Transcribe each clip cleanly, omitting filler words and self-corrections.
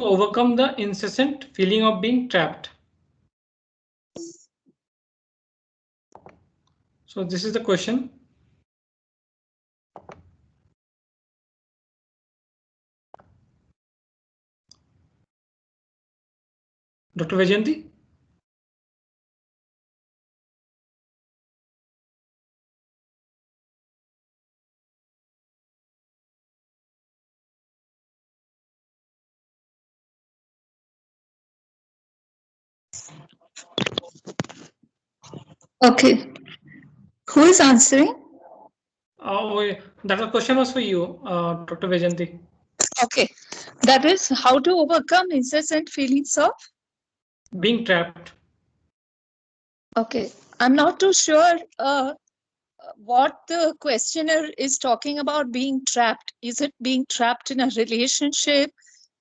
overcome the incessant feeling of being trapped? So this is the question. Dr. Vyjayanthi? Okay. Who is answering? That question was for you, Dr. Vyjayanthi. Okay. That is how to overcome incessant feelings of being trapped. Okay. I'm not too sure what the questioner is talking about being trapped. Is it being trapped in a relationship,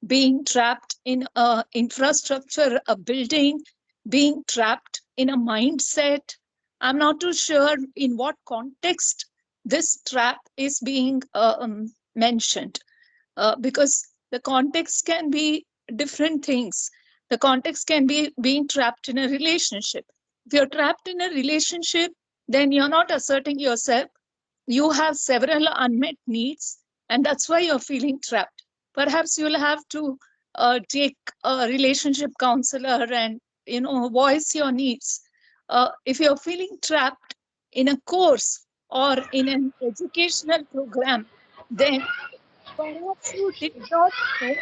being trapped in a infrastructure, a building, being trapped in a mindset? I'm not too sure in what context this trap is being mentioned, because the context can be different things. The context can be being trapped in a relationship. If you're trapped in a relationship, then you're not asserting yourself. You have several unmet needs, and that's why you're feeling trapped. Perhaps you'll have to take a relationship counselor and voice your needs. If you're feeling trapped in a course or in an educational program, then perhaps you did not know.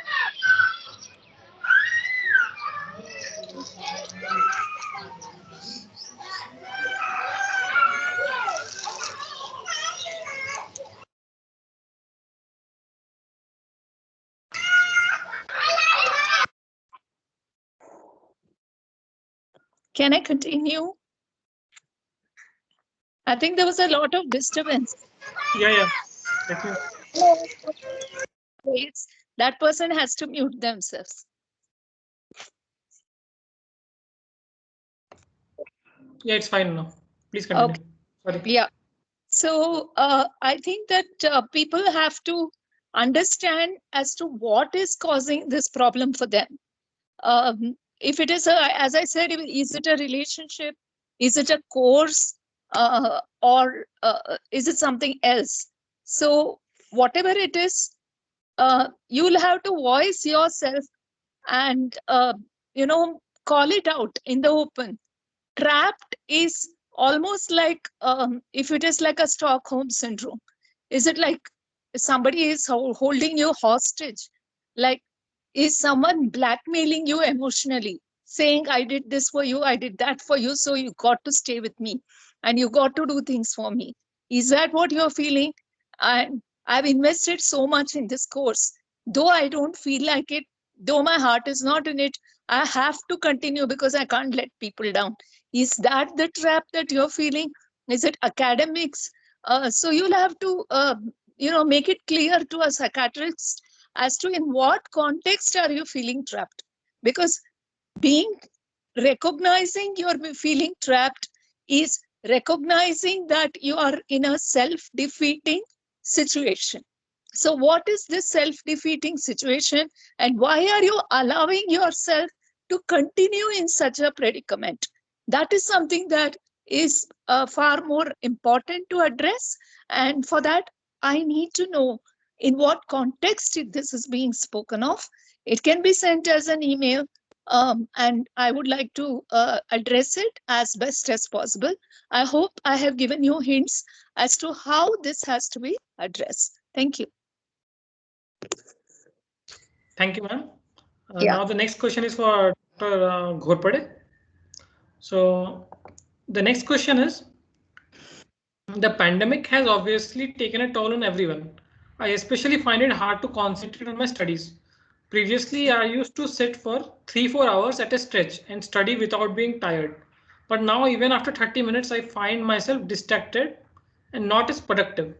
Can I continue? I think there was a lot of disturbance. Yeah. That person has to mute themselves. Yeah, it's fine now. Please continue. Okay. Sorry. Yeah. So I think that people have to understand as to what is causing this problem for them. If it is as I said, is it a relationship? Is it a course? Or is it something else? So whatever it is, you'll have to voice yourself and call it out in the open. Trapped is almost like, if it is like a Stockholm syndrome, is it like somebody is holding you hostage? Like, is someone blackmailing you emotionally, saying, I did this for you, I did that for you, so you got to stay with me and you got to do things for me? Is that what you're feeling? And I've invested so much in this course, though I don't feel like it, though my heart is not in it, I have to continue because I can't let people down. Is that the trap that you're feeling? Is it academics? So you'll have to make it clear to a psychiatrist as to in what context are you feeling trapped. Because being recognizing you're feeling trapped is recognizing that you are in a self-defeating situation. So what is this self-defeating situation, and why are you allowing yourself to continue in such a predicament? That is something that is far more important to address. And for that, I need to know in what context this is being spoken of. It can be sent as an email, and I would like to address it as best as possible. I hope I have given you hints as to how this has to be addressed. Thank you. Thank you, ma'am. Yeah. Now the next question is for Dr. Ghorpade. So the next question is, the pandemic has obviously taken a toll on everyone. I especially find it hard to concentrate on my studies. Previously, I used to sit for 3-4 hours at a stretch and study without being tired. But now, even after 30 minutes, I find myself distracted and not as productive.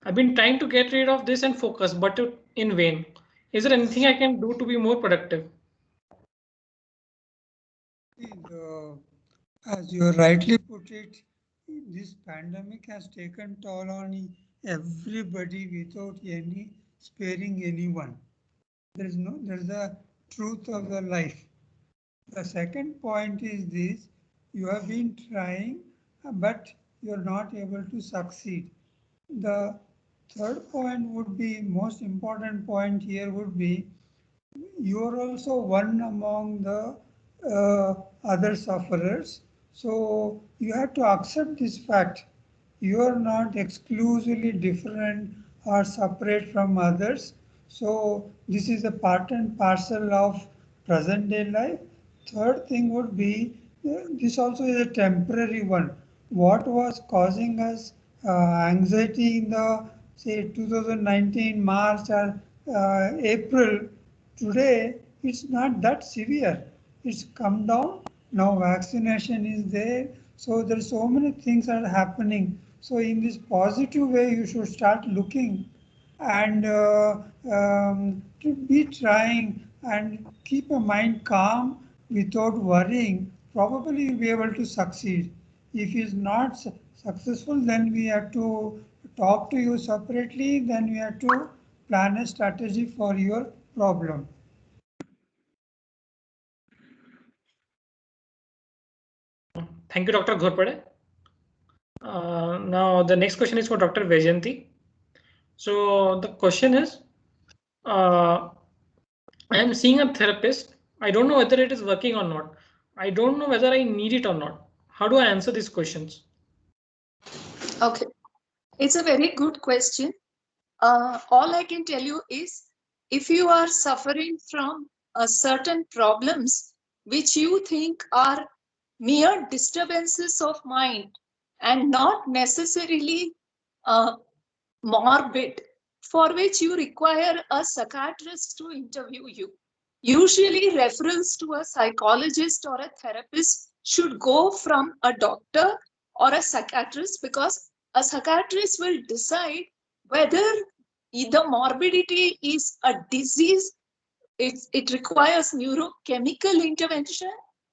I've been trying to get rid of this and focus, but in vain. Is there anything I can do to be more productive? As you rightly put it, this pandemic has taken toll on everybody without any sparing anyone. There is a truth of the life. The second point is this: you have been trying, but you're not able to succeed. The third point would be, most important point here would be, you are also one among the other sufferers. So you have to accept this fact. You are not exclusively different or separate from others. So this is a part and parcel of present day life. Third thing would be, this also is a temporary one. What was causing us anxiety in the, say, 2019 March or April, today it's not that severe. It's come down. Now vaccination is there. So there's so many things are happening. So in this positive way, you should start looking and to be trying and keep a mind calm without worrying. Probably you'll be able to succeed. If it's not successful, then we have to talk to you separately. Then we have to plan a strategy for your problem. Thank you, Dr. Ghorpade. Now the next question is for Dr. Vyjayanthi. So the question is, I am seeing a therapist. I don't know whether it is working or not. I don't know whether I need it or not. How do I answer these questions? Okay, it's a very good question. All I can tell you is, if you are suffering from certain problems which you think are mere disturbances of mind and not necessarily morbid, for which you require a psychiatrist to interview you. Usually referrals to a psychologist or a therapist should go from a doctor or a psychiatrist, because a psychiatrist will decide whether the morbidity is a disease, it requires neurochemical intervention,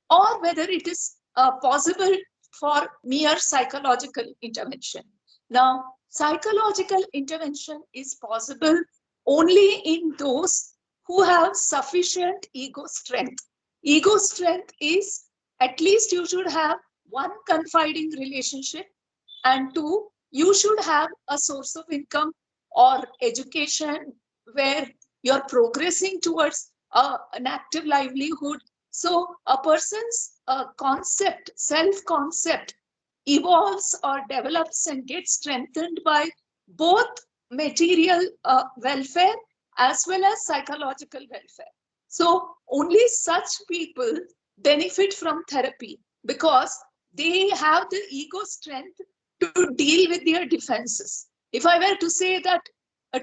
or whether it is possible for mere psychological intervention. Now, psychological intervention is possible only in those who have sufficient ego strength. Ego strength is, at least you should have one confiding relationship, and two, you should have a source of income or education where you're progressing towards an active livelihood. So a person's concept, self-concept, evolves or develops and gets strengthened by both material welfare as well as psychological welfare. So only such people benefit from therapy because they have the ego strength to deal with their defenses. If I were to say that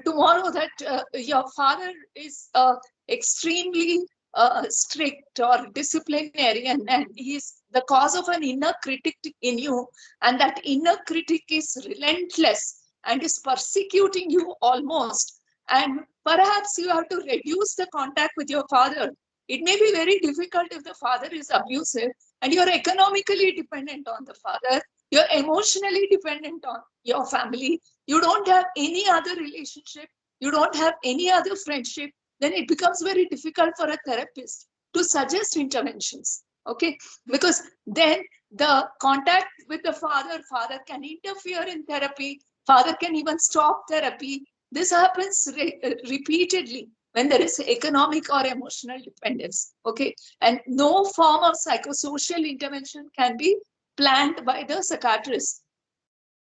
tomorrow that your father is extremely strict or disciplinarian, and he's the cause of an inner critic in you, and that inner critic is relentless and is persecuting you almost, and perhaps you have to reduce the contact with your father. It may be very difficult if the father is abusive and you're economically dependent on the father, you're emotionally dependent on your family, you don't have any other relationship, you don't have any other friendship, then it becomes very difficult for a therapist to suggest interventions. Okay, because then the contact with the father can interfere in therapy, father can even stop therapy. This happens repeatedly when there is economic or emotional dependence. Okay, and no form of psychosocial intervention can be planned by the psychiatrist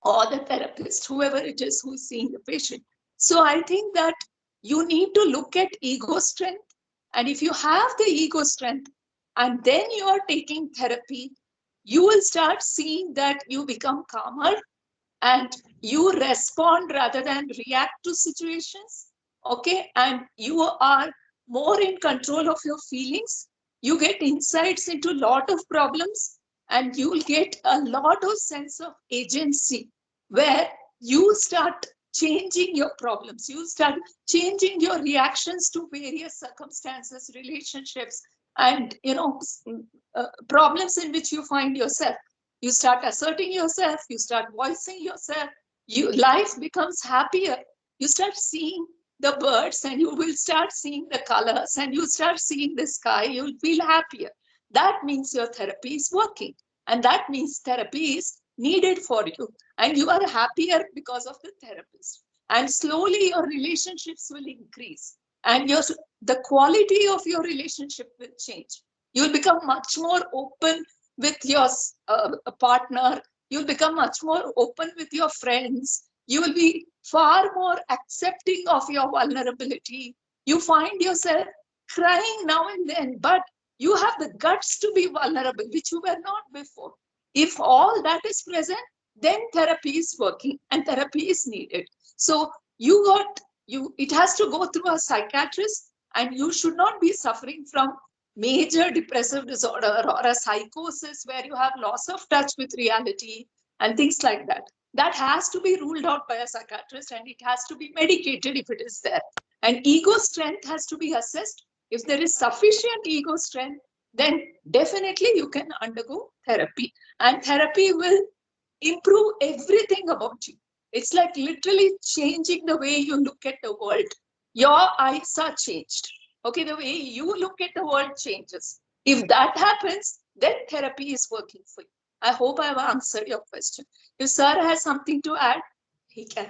or the therapist, whoever it is who is seeing the patient. So I think that you need to look at ego strength. And if you have the ego strength and then you are taking therapy, you will start seeing that you become calmer and you respond rather than react to situations. Okay, and you are more in control of your feelings. You get insights into a lot of problems, and you will get a lot of sense of agency, where you start changing your problems. You start changing your reactions to various circumstances, relationships, and problems in which you find yourself. You start asserting yourself, you start voicing yourself, life becomes happier. You start seeing the birds and you will start seeing the colors and you start seeing the sky, you'll feel happier. That means your therapy is working. And that means therapy is needed for you. And you are happier because of the therapist. And slowly your relationships will increase. And the quality of your relationship will change. You'll become much more open with your partner. You'll become much more open with your friends. You will be far more accepting of your vulnerability. You find yourself crying now and then, but you have the guts to be vulnerable, which you were not before. If all that is present, then therapy is working and therapy is needed. So it has to go through a psychiatrist, and you should not be suffering from major depressive disorder or a psychosis where you have loss of touch with reality and things like that. That has to be ruled out by a psychiatrist, and it has to be medicated if it is there. And ego strength has to be assessed. If there is sufficient ego strength, then definitely you can undergo therapy. And therapy will improve everything about you. It's like literally changing the way you look at the world. Your eyes are changed. Okay, the way you look at the world changes. If that happens, then therapy is working for you. I hope I have answered your question. If sir has something to add, he can.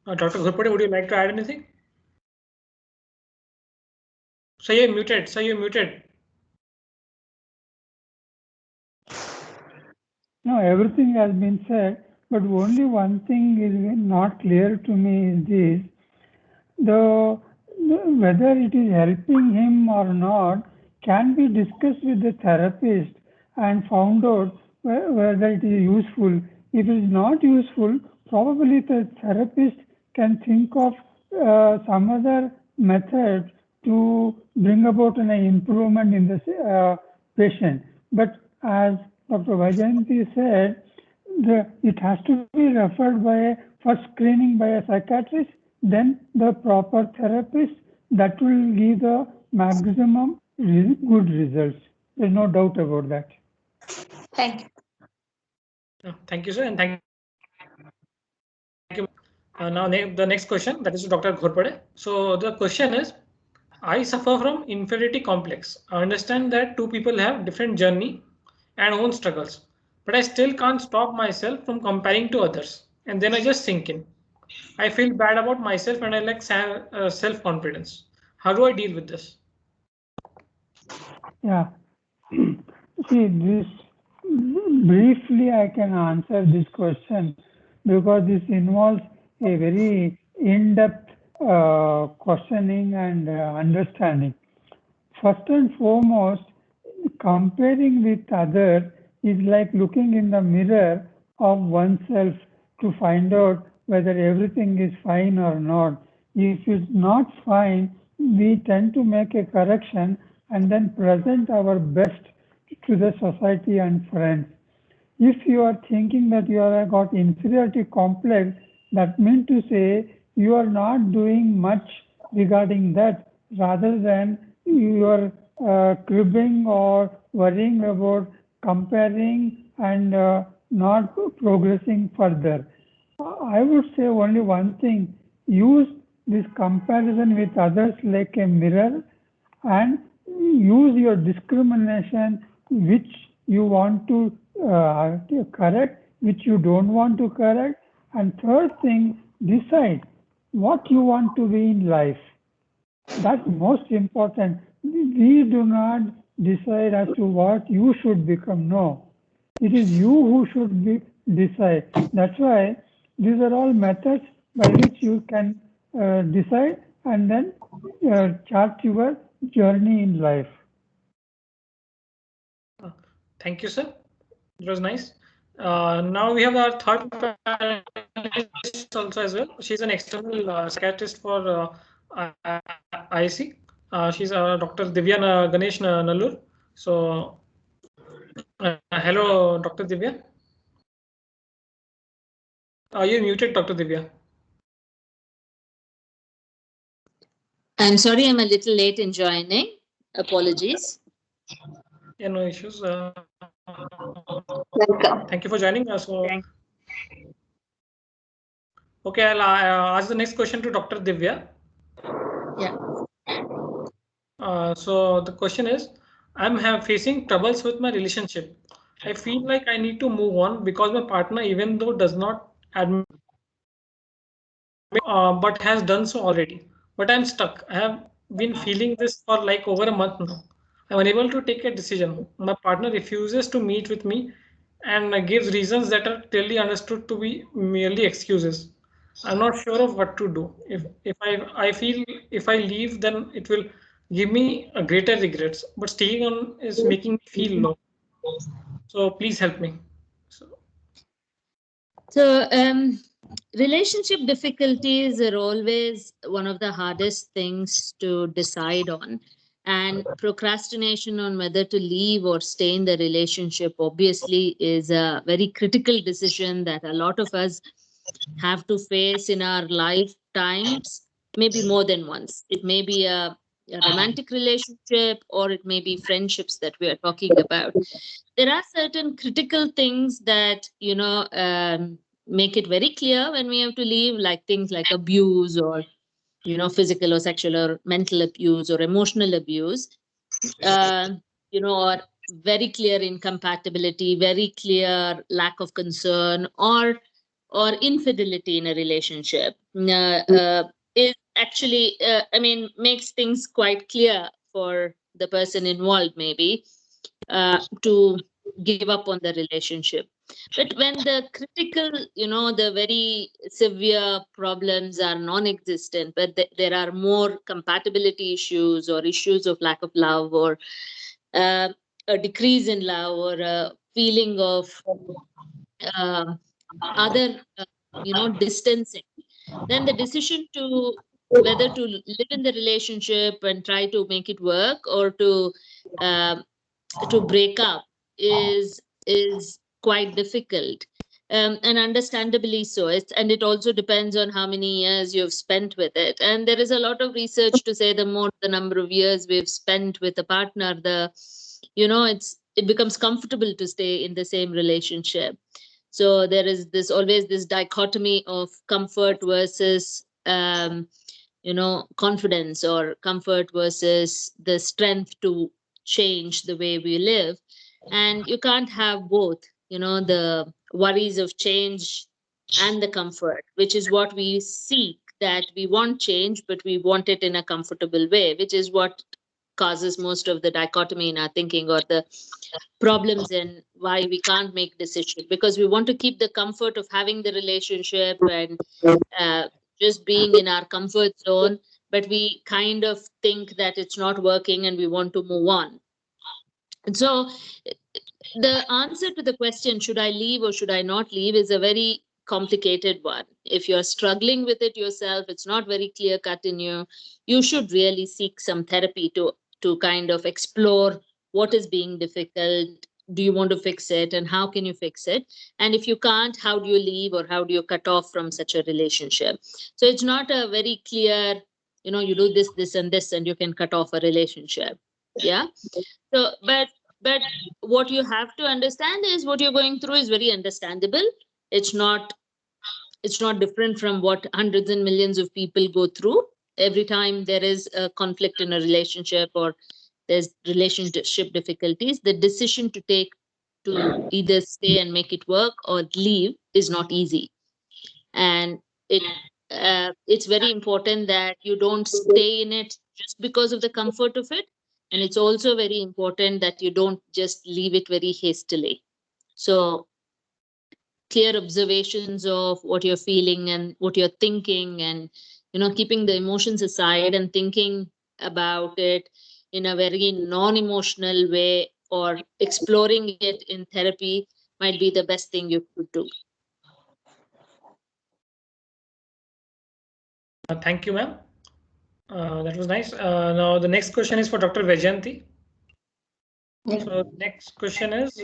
Dr. Ghorpade, would you like to add anything? Sir, you're muted. Sir, you're muted. No, everything has been said, but only one thing is not clear to me is this. Whether it is helping him or not can be discussed with the therapist and found out whether it is useful. If it is not useful, probably the therapist can think of some other method to bring about an improvement in the patient. But as Dr. Vyjayanthi said, it has to be referred by first screening by a psychiatrist, then the proper therapist. That will give the maximum good results. There's no doubt about that. Thank you. Thank you, sir, and thank you. Now the next question, that is to Dr. Ghorpade. So the question is, I suffer from inferiority complex. I understand that two people have different journey and own struggles, but I still can't stop myself from comparing to others. And then I just sink in. I feel bad about myself and I lack self-confidence. How do I deal with this? Yeah. See, this briefly I can answer this question because this involves a very in-depth questioning and understanding. First and foremost, comparing with others is like looking in the mirror of oneself to find out whether everything is fine or not. If it's not fine, we tend to make a correction and then present our best to the society and friends. If you are thinking that you have got inferiority complex, that means to say you are not doing much regarding that, rather than you are cribbing or worrying about comparing and not progressing further. I would say only one thing: use this comparison with others like a mirror and use your discrimination, which you want to correct, which you don't want to correct. And third thing, decide what you want to be in life. That's most important. We do not decide as to what you should become. No, it is you who should decide. That's why these are all methods by which you can decide and then chart your journey in life. Thank you, sir. It was nice. Now we have our third panelist also as well. She's an external psychiatrist for IISc. She's Dr. Divya Ganesh Nallur. So, hello, Dr. Divya. You're muted, Dr. Divya. I'm sorry, I'm a little late in joining. Apologies. Yeah, no issues. Welcome. Thank you for joining us. So, Okay, I'll ask the next question to Dr. Divya. Yeah. So the question is, I'm facing troubles with my relationship. I feel like I need to move on because my partner, even though does not admit, but has done so already. But I'm stuck. I have been feeling this for like over a month now. I'm unable to take a decision. My partner refuses to meet with me and gives reasons that are clearly understood to be merely excuses. I'm not sure of what to do. If I feel if I leave, then it will give me a greater regrets. But staying on is making me feel low. So please help me. So, relationship difficulties are always one of the hardest things to decide on. And procrastination on whether to leave or stay in the relationship obviously is a very critical decision that a lot of us have to face in our lifetimes, maybe more than once. It may be a romantic relationship or it may be friendships that we are talking about. There are certain critical things that make it very clear when we have to leave, like things like abuse or physical or sexual or mental abuse or emotional abuse, uh, or very clear incompatibility, very clear lack of concern, or infidelity in a relationship. It actually makes things quite clear for the person involved, maybe, to give up on the relationship. But when the critical, the very severe problems are non-existent, but there are more compatibility issues or issues of lack of love or uh, a decrease in love or a feeling of uh, other, distancing, then the decision to whether to live in the relationship and try to make it work or um to break up is quite difficult, and understandably so. And it also depends on how many years you've spent with it. And there is a lot of research to say the more the number of years we've spent with a partner, the it becomes comfortable to stay in the same relationship. So there is always this dichotomy of comfort versus confidence, or comfort versus the strength to change the way we live. And you can't have both, the worries of change and the comfort, which is what we seek, that we want change but we want it in a comfortable way, which is what causes most of the dichotomy in our thinking, or the problems in why we can't make decisions, because we want to keep the comfort of having the relationship and uh, just being in our comfort zone, but we kind of think that it's not working and we want to move on. And so the answer to the question, should I leave or should I not leave, is a very complicated one. If you're struggling with it yourself, it's not very clear cut in you, you should really seek some therapy to kind of explore what is being difficult. Do you want to fix it, and how can you fix it? And if you can't, how do you leave, or how do you cut off from such a relationship? So it's not a very clear, you do this and this and you can cut off a relationship. Yeah. So but what you have to understand is what you're going through is very understandable. It's not different from what hundreds and millions of people go through every time there is a conflict in a relationship or there's relationship difficulties. The decision to take to either stay and make it work or leave is not easy. And it's very important that you don't stay in it just because of the comfort of it. And it's also very important that you don't just leave it very hastily. So clear observations of what you're feeling and what you're thinking, and keeping the emotions aside and thinking about it in a very non-emotional way, or exploring it in therapy, might be the best thing you could do. Thank you, ma'am. That was nice. Now the next question is for Dr. Vyjayanthi. So next question is,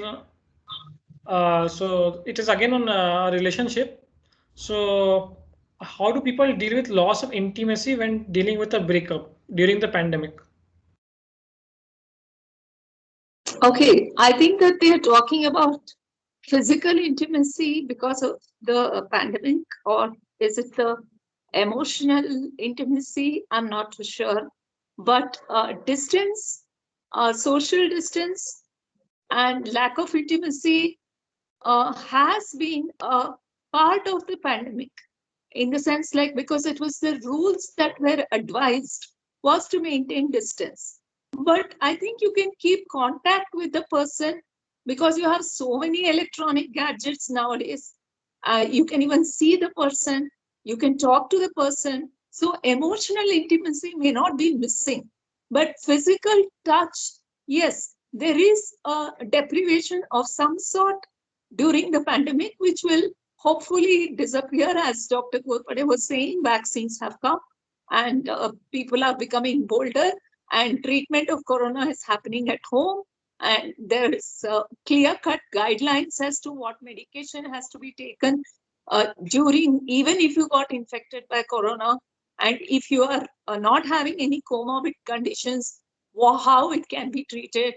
so it is again on a relationship. So how do people deal with loss of intimacy when dealing with a breakup during the pandemic? Okay, I think that they are talking about physical intimacy because of the pandemic, or is it the emotional intimacy? I'm not too sure. But distance, social distance, and lack of intimacy has been a part of the pandemic, in the sense, like, because it was the rules that were advised was to maintain distance. But I think you can keep contact with the person because you have so many electronic gadgets nowadays. You can even see the person, you can talk to the person. So emotional intimacy may not be missing, but physical touch, yes, there is a deprivation of some sort during the pandemic, which will hopefully disappear. As Dr. Ghorpade was saying, vaccines have come and people are becoming bolder, and treatment of corona is happening at home. And there is clear-cut guidelines as to what medication has to be taken during, even if you got infected by corona, and if you are not having any comorbid conditions, how it can be treated,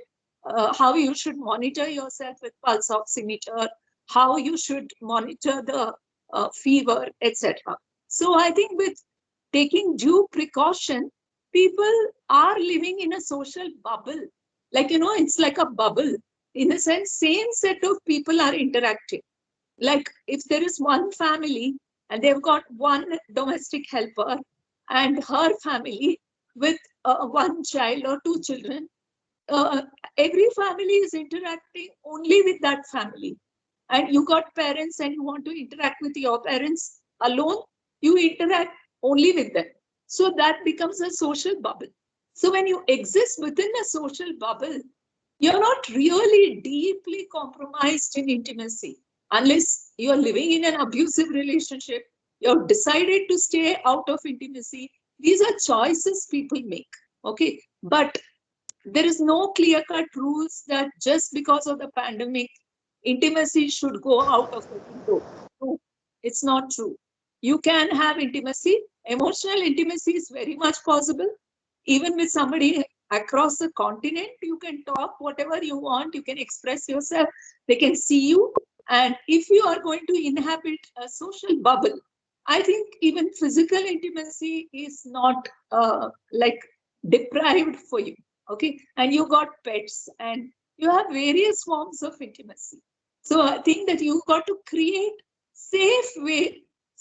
how you should monitor yourself with pulse oximeter, how you should monitor the fever, etc. So I think with taking due precaution, people are living in a social bubble. Like, it's like a bubble. In a sense, same set of people are interacting. Like if there is one family and they've got one domestic helper and her family with one child or two children, every family is interacting only with that family. And you got parents and you want to interact with your parents alone, you interact only with them. So that becomes a social bubble. So when you exist within a social bubble, you're not really deeply compromised in intimacy. Unless you're living in an abusive relationship, you've decided to stay out of intimacy. These are choices people make. Okay. But there is no clear-cut rules that just because of the pandemic, intimacy should go out of the window. No, it's not true. You can have intimacy. Emotional intimacy is very much possible. Even with somebody across the continent, you can talk whatever you want. You can express yourself. They can see you. And if you are going to inhabit a social bubble, I think even physical intimacy is not like deprived for you. Okay. And you got pets and you have various forms of intimacy. So I think that you got to create safe ways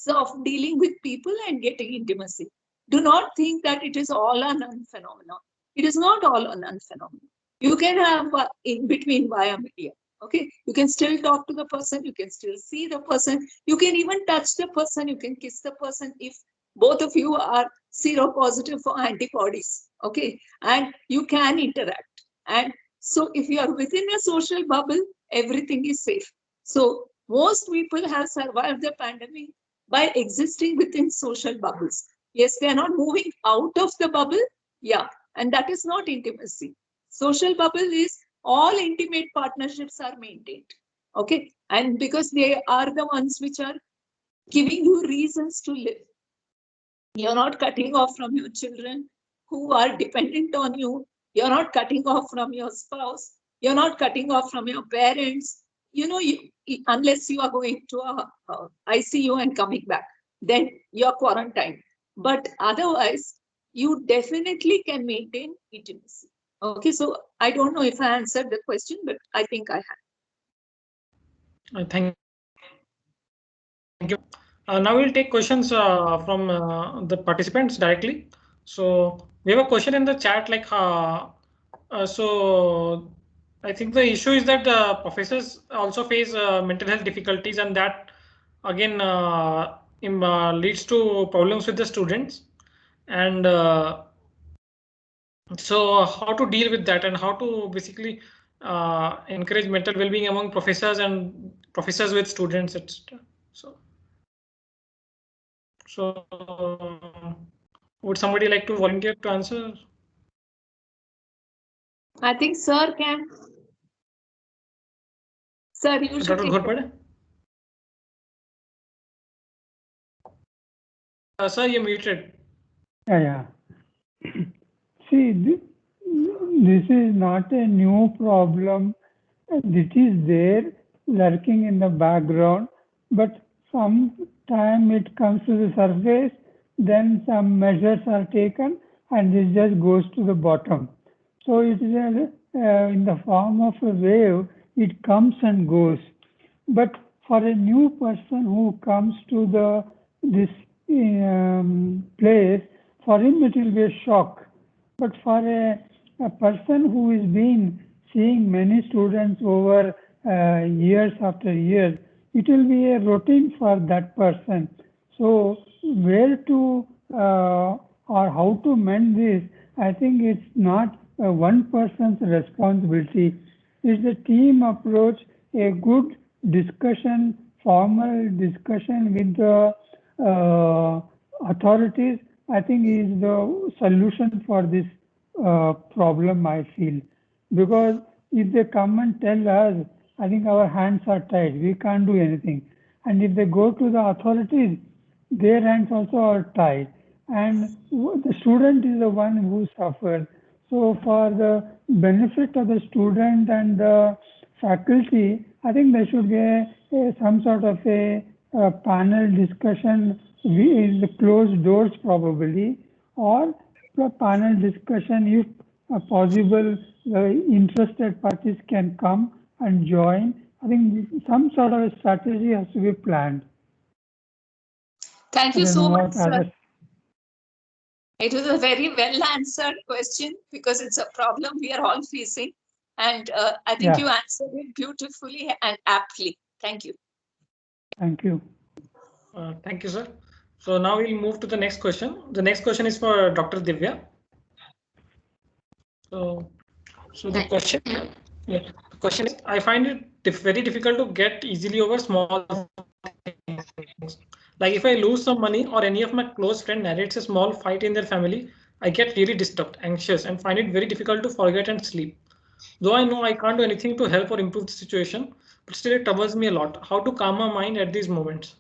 of dealing with people and getting intimacy. Do not think that it is all a non-phenomenon. It is not all a non-phenomenon. You can have in between via media. Okay, you can still talk to the person, you can still see the person, you can even touch the person, you can kiss the person if both of you are seropositive for antibodies. Okay, and you can interact. And so if you are within a social bubble, everything is safe. So most people have survived the pandemic by existing within social bubbles. Yes, they are not moving out of the bubble. Yeah, and that is not intimacy. Social bubble is all intimate partnerships are maintained. Okay, and because they are the ones which are giving you reasons to live. You're not cutting off from your children who are dependent on you. You're not cutting off from your spouse. You're not cutting off from your parents. Unless you are going to a ICU and coming back, then you're quarantined. But otherwise, you definitely can maintain intimacy. Okay, so I don't know if I answered the question, but I think I have. Thank you. Now we'll take questions from the participants directly. So we have a question in the chat, like, so I think the issue is that professors also face mental health difficulties, and that again leads to problems with the students. And so how to deal with that and how to basically encourage mental well-being among professors and professors with students, etc. So would somebody like to volunteer to answer? I think sir can. Sir, you should. Dr. Ghorpade? Sir, you're muted. Yeah. See, this is not a new problem. It is there lurking in the background, but sometime it comes to the surface, then some measures are taken, and it just goes to the bottom. So it is in the form of a wave, it comes and goes. But for a new person who comes to this place, for him it will be a shock. But for a person who has been seeing many students over years after years, it will be a routine for that person. So where to or how to mend this, I think it's not one person's responsibility. It's a team approach, a good discussion, formal discussion with the authorities, I think is the solution for this problem, I feel. Because if they come and tell us, I think our hands are tied, we can't do anything. And if they go to the authorities, their hands also are tied. And the student is the one who suffers. So for the benefit of the student and the faculty, I think there should be some sort of a panel discussion in the closed doors probably, or a panel discussion if possible, the interested parties can come and join. I think some sort of a strategy has to be planned. Thank you so much, sir. Others. It was a very well answered question because it's a problem we are all facing. And I think you answered it beautifully and aptly. Thank you. Thank you. Thank you, sir. So now we'll move to the next question. The next question is for Dr. Divya. So the question is, I find it very difficult to get easily over small things. Like if I lose some money or any of my close friend narrates a small fight in their family, I get really disturbed, anxious, and find it very difficult to forget and sleep. Though I know I can't do anything to help or improve the situation, but still it troubles me a lot. How to calm my mind at these moments?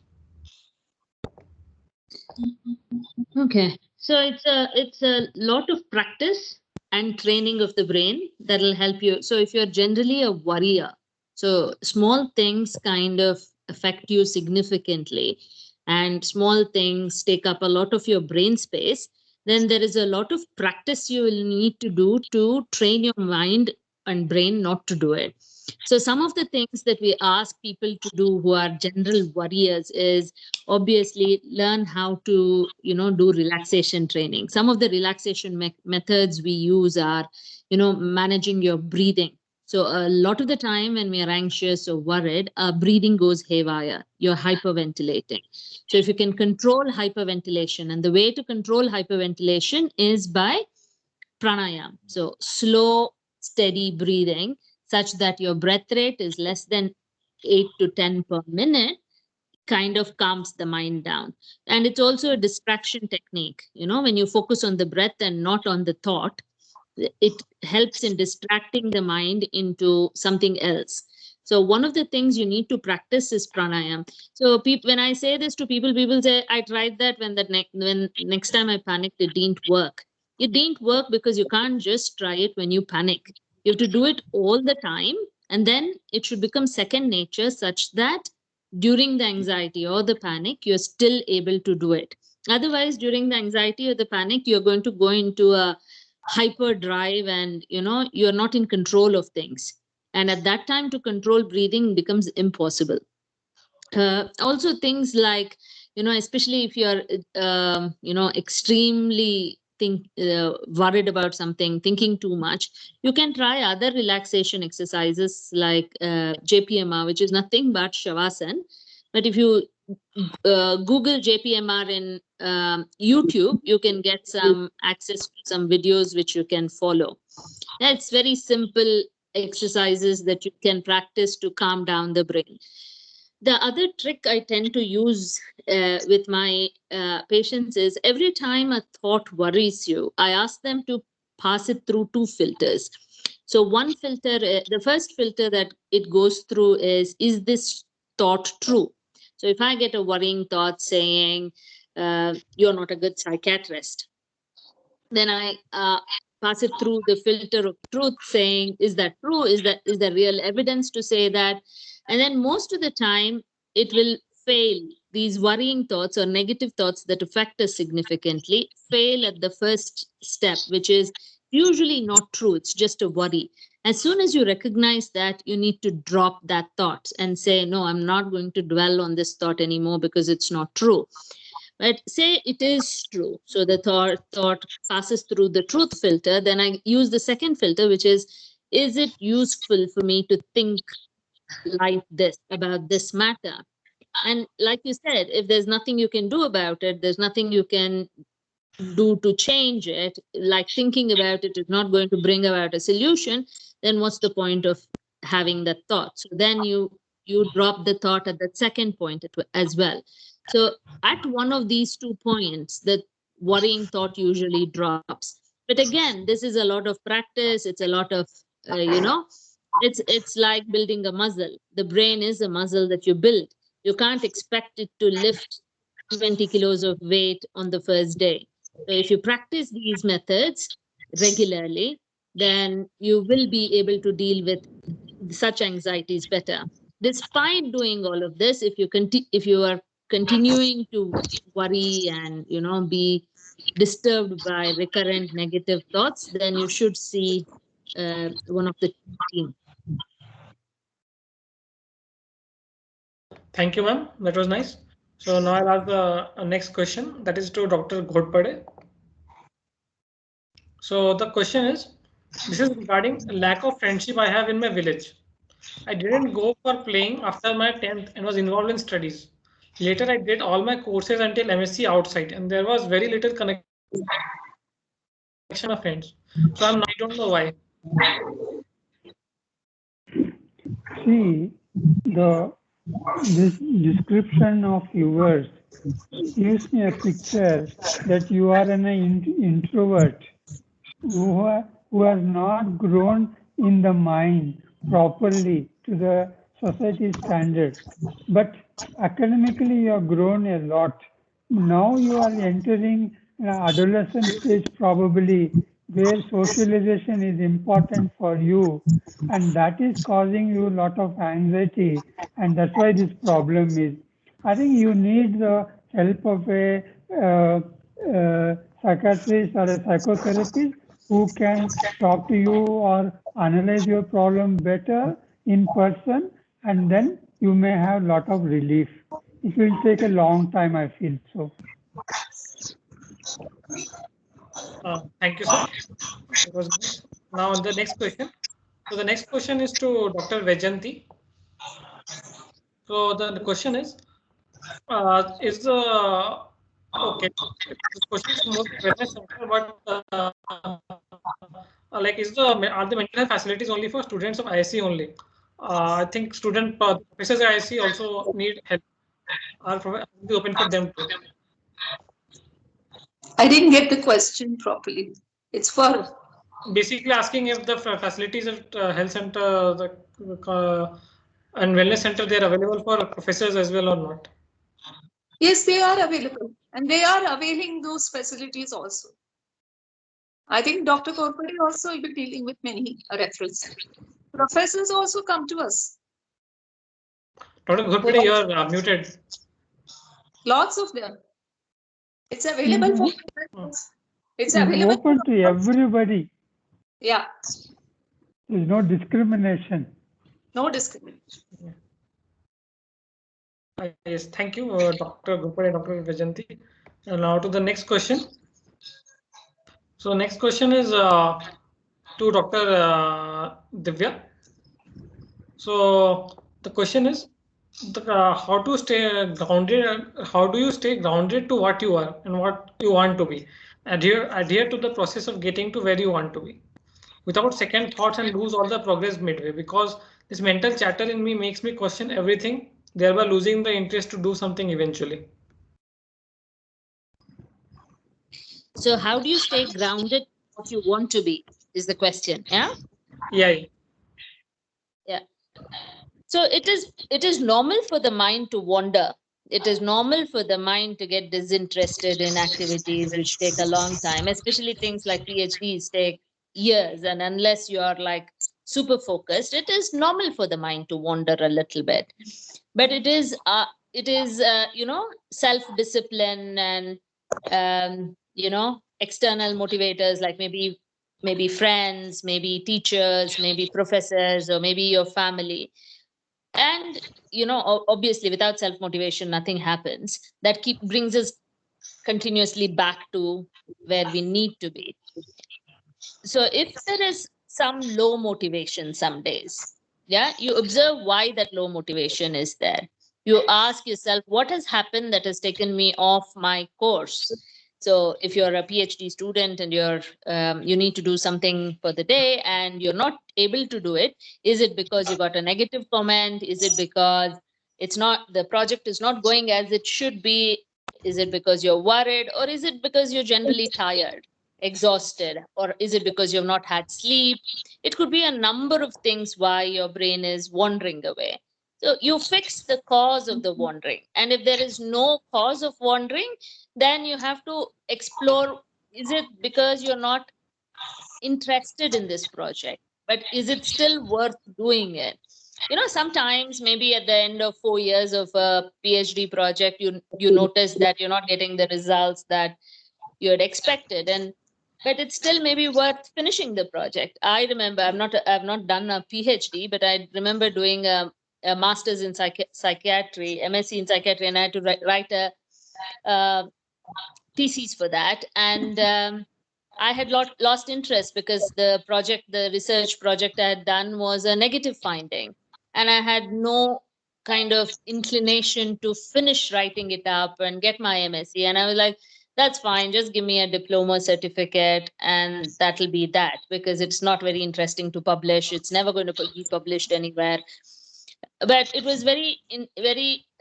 Okay, so it's a lot of practice and training of the brain that will help you. So if you're generally a worrier, so small things kind of affect you significantly, and small things take up a lot of your brain space, then there is a lot of practice you will need to do to train your mind and brain not to do it. So some of the things that we ask people to do who are general worriers is obviously learn how to do relaxation training. Some of the relaxation methods we use are managing your breathing. So a lot of the time when we are anxious or worried, our breathing goes haywire. You're hyperventilating. So if you can control hyperventilation, and the way to control hyperventilation is by pranayam. So slow, steady breathing, such that your breath rate is less than 8 to 10 per minute, kind of calms the mind down. And it's also a distraction technique. When you focus on the breath and not on the thought, it helps in distracting the mind into something else. So one of the things you need to practice is pranayam. So when I say this to people say, I tried that when next time I panicked, it didn't work. It didn't work because you can't just try it when you panic. You have to do it all the time, and then it should become second nature, such that during the anxiety or the panic, you're still able to do it. Otherwise, during the anxiety or the panic, you're going to go into a hyperdrive, and you're not in control of things. And at that time, to control breathing becomes impossible. Also things like, especially if you're, extremely worried about something, thinking too much, you can try other relaxation exercises like JPMR, which is nothing but Shavasana. But if you Google JPMR in YouTube, you can get some access to some videos which you can follow. It's very simple exercises that you can practice to calm down the brain. The other trick I tend to use with my patients is every time a thought worries you, I ask them to pass it through two filters. So one filter, the first filter that it goes through is this thought true? So if I get a worrying thought saying, you're not a good psychiatrist, then I pass it through the filter of truth saying, is that true? Is there real evidence to say that? And then most of the time, it will fail. These worrying thoughts or negative thoughts that affect us significantly fail at the first step, which is usually not true. It's just a worry. As soon as you recognize that, you need to drop that thought and say, no, I'm not going to dwell on this thought anymore because it's not true. But say it is true. So the thought passes through the truth filter. Then I use the second filter, which is it useful for me to think like this about this matter? And like you said, if there's nothing you can do about it, there's nothing you can do to change it, like thinking about it is not going to bring about a solution, then what's the point of having that thought? So then you drop the thought at that second point as well. So at one of these 2 points, the worrying thought usually drops. But again, this is a lot of practice. It's a lot of, it's like building a muscle. The brain is a muscle that you build. You can't expect it to lift 20 kilos of weight on the first day. So if you practice these methods regularly, then you will be able to deal with such anxieties better. Despite doing all of this, if you are continuing to worry and be disturbed by recurrent negative thoughts, then you should see one of the team. Thank you, ma'am. That was nice. So now I'll ask the next question, that is to Dr. Ghorpade. So the question is, this is regarding lack of friendship I have in my village. I didn't go for playing after my 10th and was involved in studies. Later, I did all my courses until MSc outside, and there was very little connection of friends. So I don't know why. See, this description of yours gives me a picture that you are an introvert who has not grown in the mind properly to the society standards. But academically, you have grown a lot. Now you are entering adolescent stage probably, where socialization is important for you, and that is causing you a lot of anxiety, and that's why this problem is. I think you need the help of a psychiatrist or a psychotherapist who can talk to you or analyze your problem better in person, and then you may have a lot of relief. It will take a long time, I feel so. Thank you, sir. It was nice. Now the next question. So the next question is to Dr. Vyjayanthi. So the question is the okay? This question is more wellness center, but like are the mental health facilities only for students of IISc only? I think professors at IISc also need help. Are be open for them too? I didn't get the question properly. It's for basically asking if the facilities at health center and wellness center, they're available for professors as well or not? Yes, they are available, and they are availing those facilities also. I think Dr. Ghorpade also will be dealing with many referrals. Professors also come to us. Dr. Ghorpade, you are muted. Lots of them. It's available for professors. It's available open to everybody. Yeah. There's no discrimination. No discrimination. Yes, thank you, Dr. Ghorpade and Dr. Vyjayanthi. And now to the next question. So next question is to Dr. Divya. So the question is, how to stay grounded? How do you stay grounded to what you are and what you want to be? Adhere to the process of getting to where you want to be, without second thoughts and lose all the progress midway. Because this mental chatter in me makes me question everything, thereby losing the interest to do something eventually. So how do you stay grounded what you want to be is the question. Yeah. So it is normal for the mind to wander. It is normal for the mind to get disinterested in activities which take a long time, especially things like PhDs take years. And unless you are like super focused, it is normal for the mind to wander a little bit. But it is self-discipline and external motivators, like maybe friends, maybe teachers, maybe professors, or maybe your family. And obviously without self-motivation nothing happens. That brings us continuously back to where we need to be. So if there is some low motivation some days, you observe why that low motivation is there. You ask yourself, what has happened that has taken me off my course? So if you're a PhD student and you need to do something for the day and you're not able to do it, is it because you got a negative comment? Is it because the project is not going as it should be? Is it because you're worried, or is it because you're generally tired, exhausted, or is it because you've not had sleep? It could be a number of things why your brain is wandering away. So you fix the cause of the wandering. And if there is no cause of wandering, then you have to explore, is it because you're not interested in this project? But is it still worth doing it? Sometimes maybe at the end of 4 years of a PhD project, you notice that you're not getting the results that you had expected, but it's still maybe worth finishing the project. I remember I've not done a PhD, but I remember doing a master's in psychiatry, MSc in psychiatry, and I had to write a thesis for that. And I had lost interest because the research project I had done was a negative finding, and I had no kind of inclination to finish writing it up and get my MSc. And I was like, that's fine, just give me a diploma certificate and that'll be that, because it's not very interesting to publish. It's never going to be published anywhere. But it was very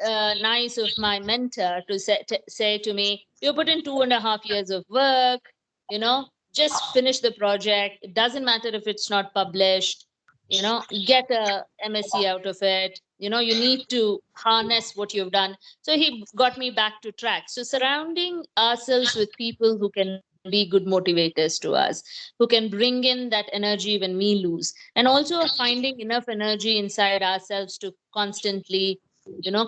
nice of my mentor to say to me, you put in 2.5 years of work, just finish the project. It doesn't matter if it's not published, get a MSc out of it. You need to harness what you've done. So he got me back to track. So surrounding ourselves with people who can be good motivators to us, who can bring in that energy when we lose, and also finding enough energy inside ourselves to constantly,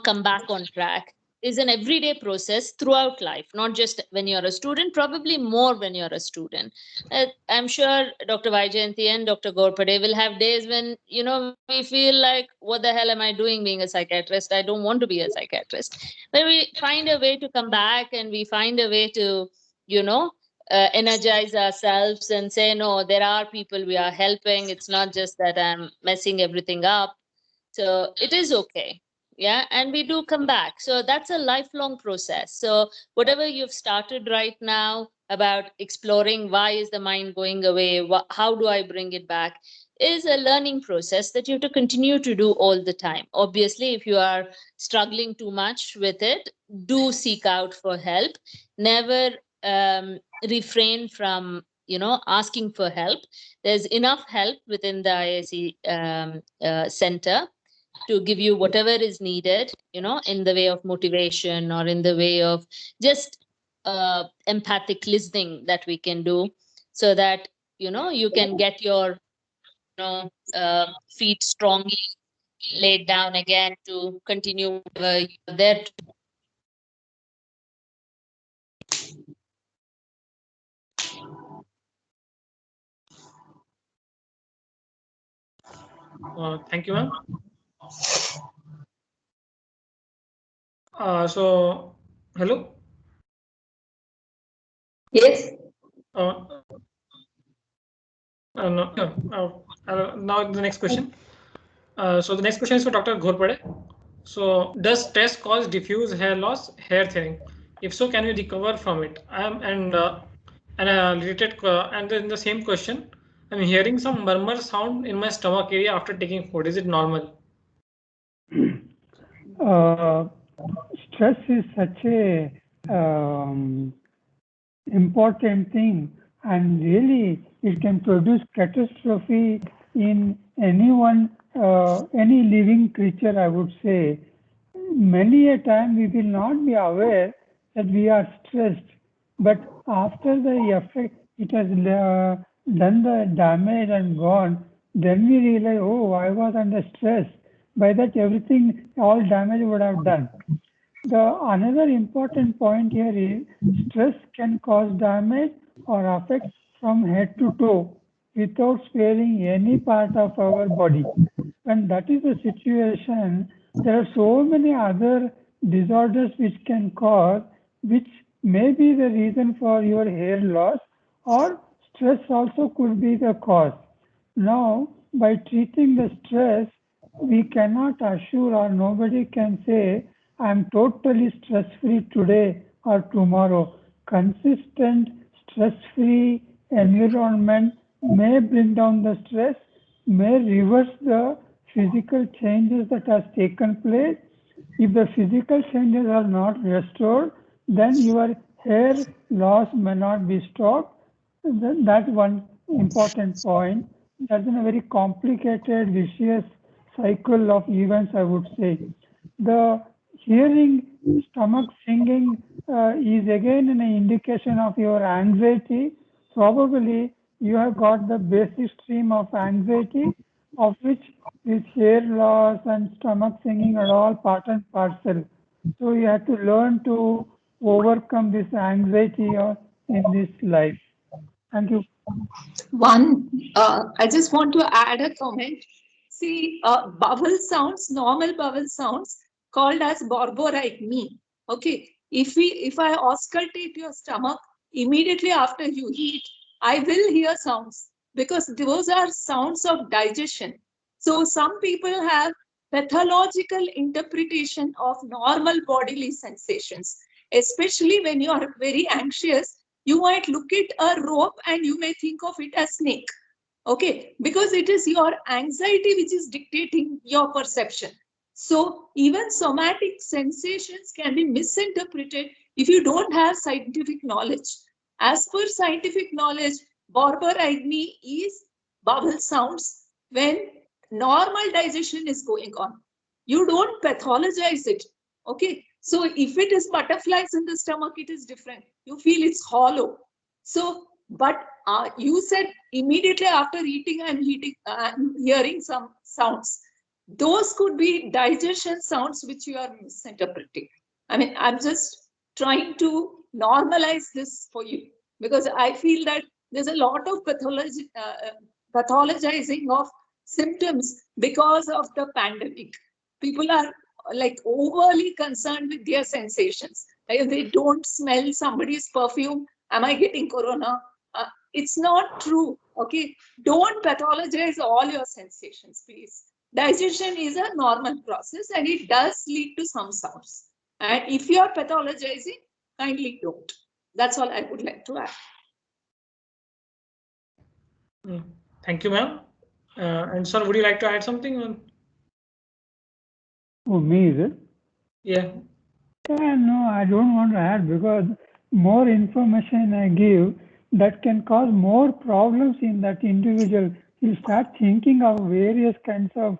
come back on track, is an everyday process throughout life, not just when you're a student, probably more when you're a student. I'm sure Dr. Vyjayanthi and Dr. Ghorpade will have days when, we feel like, what the hell am I doing being a psychiatrist? I don't want to be a psychiatrist. But we find a way to come back, and we find a way to, energize ourselves and say, no, there are people we are helping. It's not just that I'm messing everything up. So it is okay. And we do come back. So that's a lifelong process. So whatever you've started right now about exploring why is the mind going away, how do I bring it back, is a learning process that you have to continue to do all the time. Obviously, if you are struggling too much with it, do seek out for help. Never refrain from asking for help. There's enough help within the IISc Center to give you whatever is needed, in the way of motivation or in the way of just empathic listening that we can do, so that you can get your feet strongly laid down again to continue whatever you're there to. Thank you, ma'am. So, hello? Yes. No, now the next question. So the next question is for Dr. Ghorpade. So does stress cause diffuse hair loss, hair thinning? If so, can we recover from it? And in the same question, I'm hearing some murmur sound in my stomach area after taking food. Is it normal? Stress is such a important thing, and really it can produce catastrophe in anyone, any living creature, I would say. Many a time we will not be aware that we are stressed, but after the effect, it has done the damage and gone, Then we realize, oh, I was under stress. By that, everything, all damage would have done. Another important point here is stress can cause damage or affect from head to toe without sparing any part of our body. When that is the situation, there are so many other disorders which can cause, which may be the reason for your hair loss, or stress also could be the cause. Now, by treating the stress, we cannot assure, or nobody can say, I'm totally stress free today or tomorrow. Consistent stress free environment may bring down the stress, may reverse the physical changes that has taken place. If the physical changes are not restored, then your hair loss may not be stopped. That's one important point. That's a very complicated, vicious cycle of events, I would say. The hearing stomach singing is again an indication of your anxiety. Probably you have got the basic stream of anxiety, of which this hair loss and stomach singing are all part and parcel. So you have to learn to overcome this anxiety in this life. Thank you. I just want to add a comment. See, bowel sounds, normal bowel sounds, called as borborygmi. Okay, if I auscultate your stomach immediately after you eat, I will hear sounds because those are sounds of digestion. So some people have pathological interpretation of normal bodily sensations, especially when you are very anxious. You might look at a rope and you may think of it as snake. Okay, because it is your anxiety which is dictating your perception. So even somatic sensations can be misinterpreted if you don't have scientific knowledge. As per scientific knowledge, borborygmi is bowel sounds when normal digestion is going on. You don't pathologize it. Okay, so if it is butterflies in the stomach, it is different. You feel it's hollow. So, but you said immediately after eating, I'm hearing some sounds. Those could be digestion sounds which you are misinterpreting. I mean, I'm just trying to normalize this for you because I feel that there's a lot of pathologizing of symptoms because of the pandemic. People are like overly concerned with their sensations. Like if they don't smell somebody's perfume, am I getting corona? It's not true. Okay, don't pathologize all your sensations, please. Digestion is a normal process and it does lead to some sounds. And if you are pathologizing, kindly don't. That's all I would like to add. Thank you, ma'am. And sir, would you like to add something? Oh, me, is it? Yeah. No, I don't want to add because more information I give, that can cause more problems in that individual. He'll start thinking of various kinds of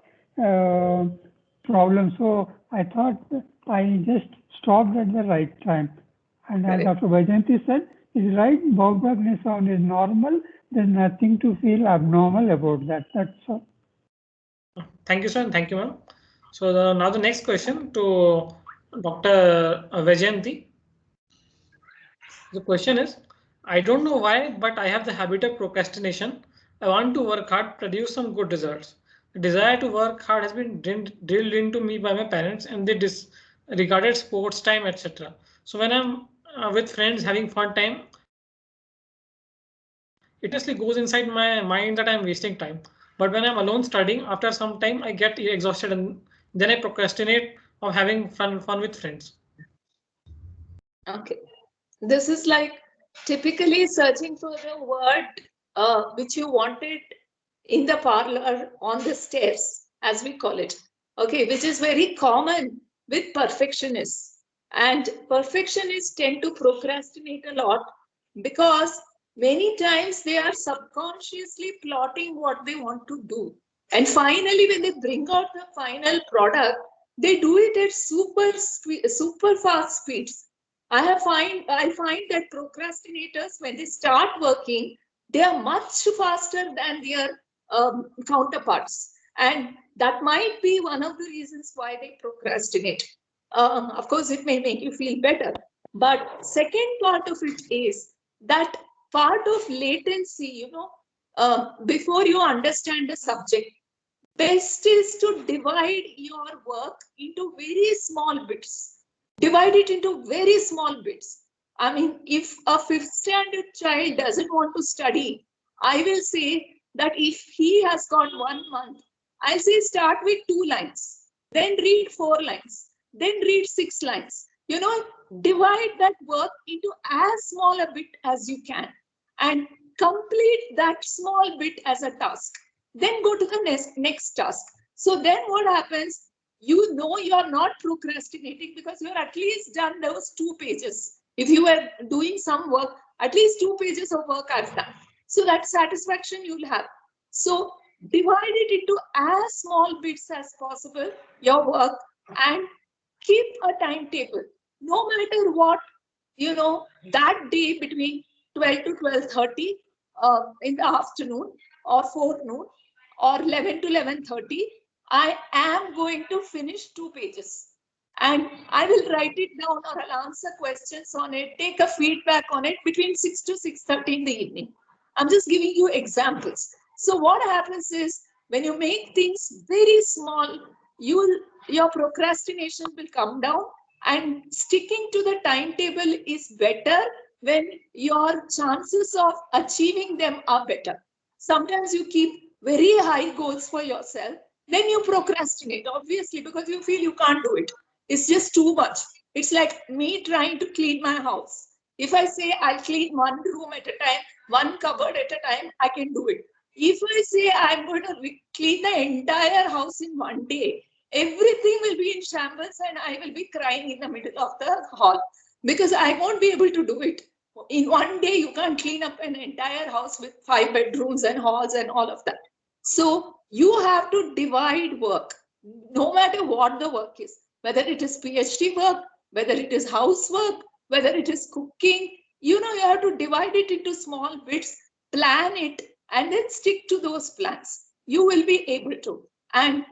problems. So I thought I just stopped at the right time. And as Dr. Vyjayanthi said, it's right, borborygmi sound is normal. There's nothing to feel abnormal about that. That's all. Thank you, sir, and thank you, ma'am. So now the next question to Dr. Vyjayanthi. The question is, I don't know why, but I have the habit of procrastination. I want to work hard, produce some good results. The desire to work hard has been drilled into me by my parents, and they disregarded sports time, etc. So when I'm with friends having fun time, it honestly goes inside my mind that I'm wasting time. But when I'm alone studying, after some time, I get exhausted and then I procrastinate of having fun with friends. Okay. This is like typically searching for the word which you wanted in the parlor on the stairs, as we call it. Okay, which is very common with perfectionists. And perfectionists tend to procrastinate a lot because many times they are subconsciously plotting what they want to do. And finally, when they bring out the final product, they do it at super fast speeds. I find that procrastinators, when they start working, they are much faster than their counterparts. And that might be one of the reasons why they procrastinate. Of course, it may make you feel better. But second part of it is that part of latency, before you understand the subject, best is to divide your work into very small bits. Divide it into very small bits. I mean, if a 5th standard child doesn't want to study, I will say that if he has got 1 month, I'll say start with 2 lines, then read 4 lines, then read 6 lines. Divide that work into as small a bit as you can and complete that small bit as a task. Then go to the next task. So then what happens? You are not procrastinating because you're at least done those 2 pages. If you were doing some work, at least 2 pages of work I've done. So that satisfaction you'll have. So divide it into as small bits as possible, your work, and keep a timetable. No matter what, that day between 12 to 12:30 in the afternoon or forenoon or 11 to 11:30, I am going to finish 2 pages. And I will write it down or I'll answer questions on it, take a feedback on it between 6 to 6:30 in the evening. I'm just giving you examples. So what happens is when you make things very small, your procrastination will come down, and sticking to the timetable is better when your chances of achieving them are better. Sometimes you keep very high goals for yourself, then you procrastinate, obviously, because you feel you can't do it. It's just too much. It's like me trying to clean my house. If I say I'll clean 1 room at a time, 1 cupboard at a time, I can do it. If I say I'm going to clean the entire house in 1 day, everything will be in shambles and I will be crying in the middle of the hall because I won't be able to do it. In 1 day, you can't clean up an entire house with 5 bedrooms and halls and all of that. So you have to divide work, no matter what the work is, whether it is PhD work, whether it is housework, whether it is cooking, you have to divide it into small bits, plan it, and then stick to those plans. You will be able to. And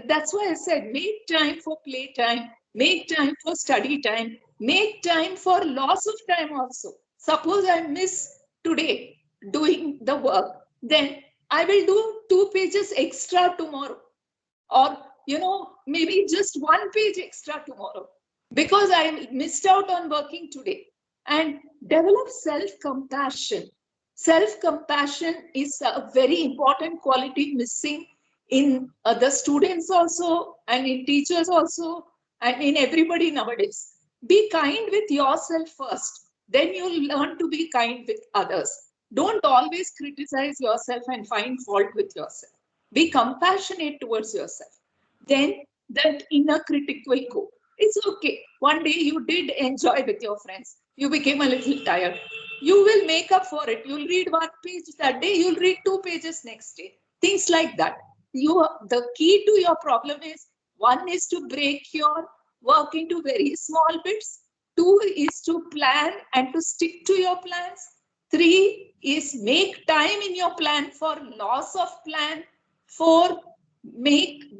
that's why I said, make time for playtime, make time for study time, make time for loss of time also. Suppose I miss today doing the work, then I will do 2 pages extra tomorrow. Or, maybe just 1 page extra tomorrow because I missed out on working today. And develop self-compassion. Self-compassion is a very important quality missing in the students also, and in teachers also, and in everybody nowadays. Be kind with yourself first. Then you'll learn to be kind with others. Don't always criticize yourself and find fault with yourself. Be compassionate towards yourself. Then that inner critic will go. It's okay. One day you did enjoy with your friends. You became a little tired. You will make up for it. You'll read 1 page that day. You'll read 2 pages next day. Things like that. The key to your problem is, 1 is to break your work into very small bits. 2 is to plan and to stick to your plans. 3 is make time in your plan for loss of plan. 4,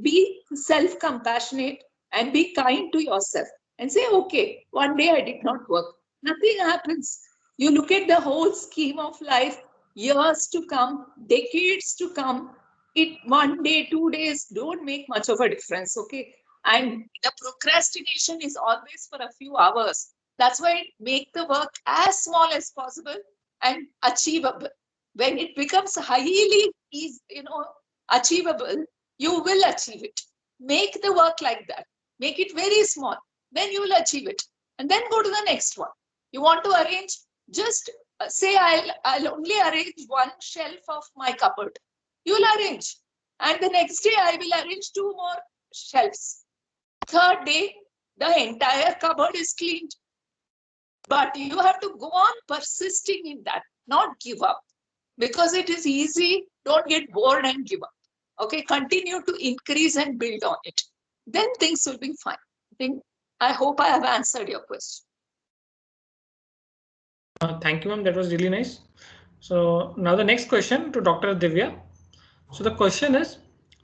be self-compassionate and be kind to yourself and say, okay, 1 day I did not work. Nothing happens. You look at the whole scheme of life, years to come, decades to come. 1 day, 2 days don't make much of a difference, okay? And the procrastination is always for a few hours. That's why make the work as small as possible and achievable. When it becomes highly easy, achievable, you will achieve it. Make the work like that. Make it very small. Then you will achieve it. And then go to the next one. You want to arrange, just say I'll only arrange 1 shelf of my cupboard. You will arrange. And the next day I will arrange 2 more shelves. 3rd day, the entire cupboard is cleaned. But you have to go on persisting in that, not give up. Because it is easy, don't get bored and give up. Okay, continue to increase and build on it. Then things will be fine. I hope I have answered your question. Thank you, ma'am. That was really nice. So now the next question to Dr. Divya. So the question is,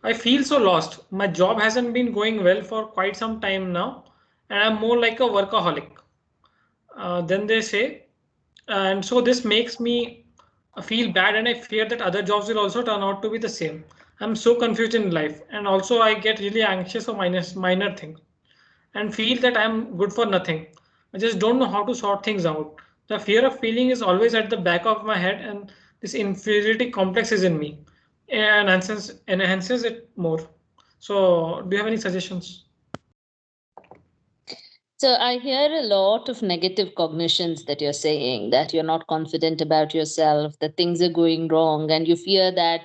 I feel so lost. My job hasn't been going well for quite some time now, and I'm more like a workaholic. Then they say, and so this makes me feel bad, and I fear that other jobs will also turn out to be the same. I'm so confused in life, and also I get really anxious for minor things and feel that I'm good for nothing. I just don't know how to sort things out. The fear of feeling is always at the back of my head, and this inferiority complex is in me and enhances it more. So, do you have any suggestions? So I hear a lot of negative cognitions that you're saying, that you're not confident about yourself, that things are going wrong, and you fear that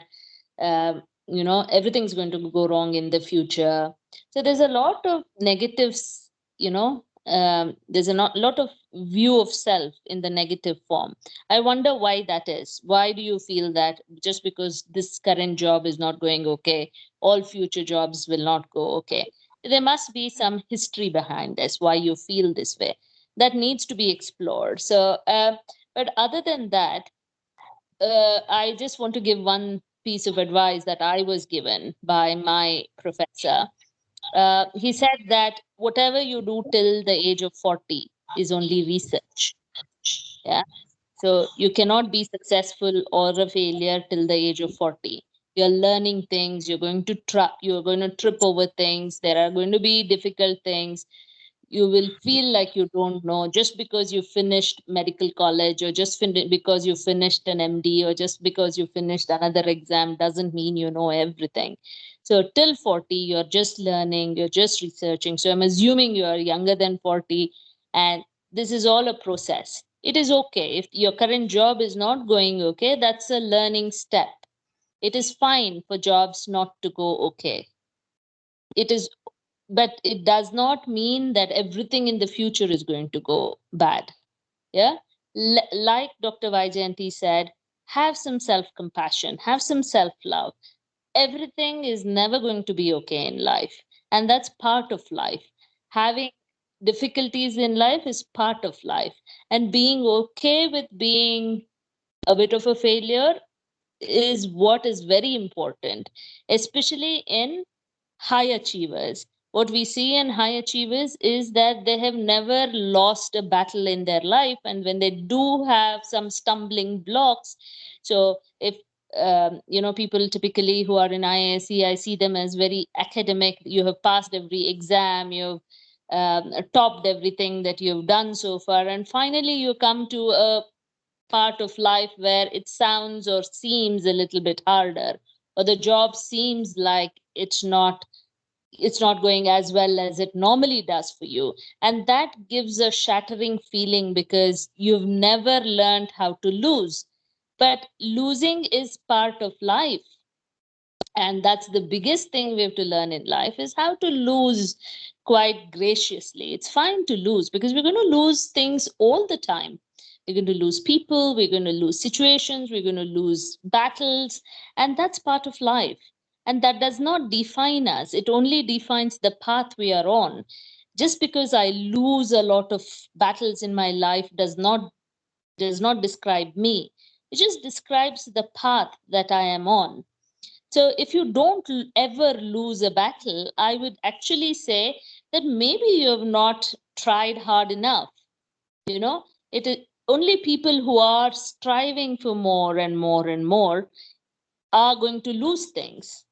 everything's going to go wrong in the future. So there's a lot of negatives, there's a lot of view of self in the negative form. I wonder why that is. Why do you feel that just because this current job is not going okay, all future jobs will not go okay? There must be some history behind this, why you feel this way. That needs to be explored. So, but other than that, I just want to give one piece of advice that I was given by my professor. He said that whatever you do till the age of 40 is only research. Yeah. So you cannot be successful or a failure till the age of 40. You're learning things, you're going to trip over things, there are going to be difficult things. You will feel like you don't know just because you finished medical college, or because you finished an MD, or just because you finished another exam doesn't mean you know everything. So till 40, you're just learning, you're just researching. So I'm assuming you are younger than 40, and this is all a process. It is okay. If your current job is not going okay, that's a learning step. It is fine for jobs not to go okay. It is, but it does not mean that everything in the future is going to go bad. Yeah. Like Dr. Vyjayanthi said, have some self compassion, have some self love. Everything is never going to be okay in life, and that's part of life. Having difficulties in life is part of life, and being okay with being a bit of a failure is what is very important, especially in high achievers. What we see in high achievers is that they have never lost a battle in their life. And when they do have some stumbling blocks, so if people typically who are in IISc, I see them as very academic. You have passed every exam, you've topped everything that you've done so far, and finally you come to a part of life where it sounds or seems a little bit harder, or the job seems like it's not going as well as it normally does for you. And that gives a shattering feeling because you've never learned how to lose. But losing is part of life. And that's the biggest thing we have to learn in life, is how to lose quite graciously. It's fine to lose because we're going to lose things all the time. We're going to lose people, we're going to lose situations, we're going to lose battles, and that's part of life. And that does not define us, it only defines the path we are on. Just because I lose a lot of battles in my life does not describe me. It just describes the path that I am on. So if you don't ever lose a battle, I would actually say that maybe you have not tried hard enough. It is only people who are striving for more and more and more are going to lose things,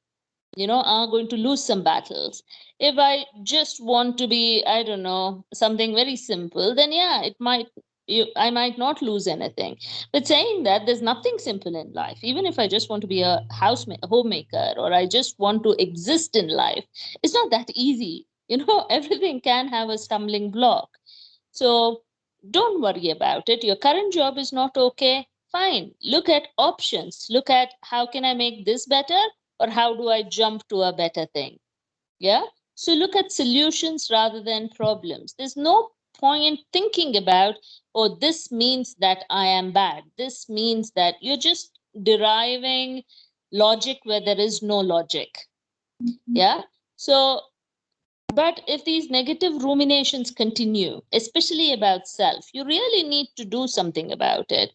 are going to lose some battles. If I just want to be, I don't know, something very simple, then yeah, I might not lose anything. But saying that, there's nothing simple in life. Even if I just want to be a homemaker, or I just want to exist in life, it's not that easy. Everything can have a stumbling block. So don't worry about it. Your current job is not okay. Fine. Look at options. Look at, how can I make this better, or how do I jump to a better thing? Yeah. So look at solutions rather than problems. There's no point thinking about, oh, this means that I am bad. This means that you're just deriving logic where there is no logic. Yeah. So, but if these negative ruminations continue, especially about self, you really need to do something about it.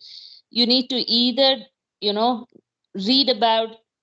You need to either,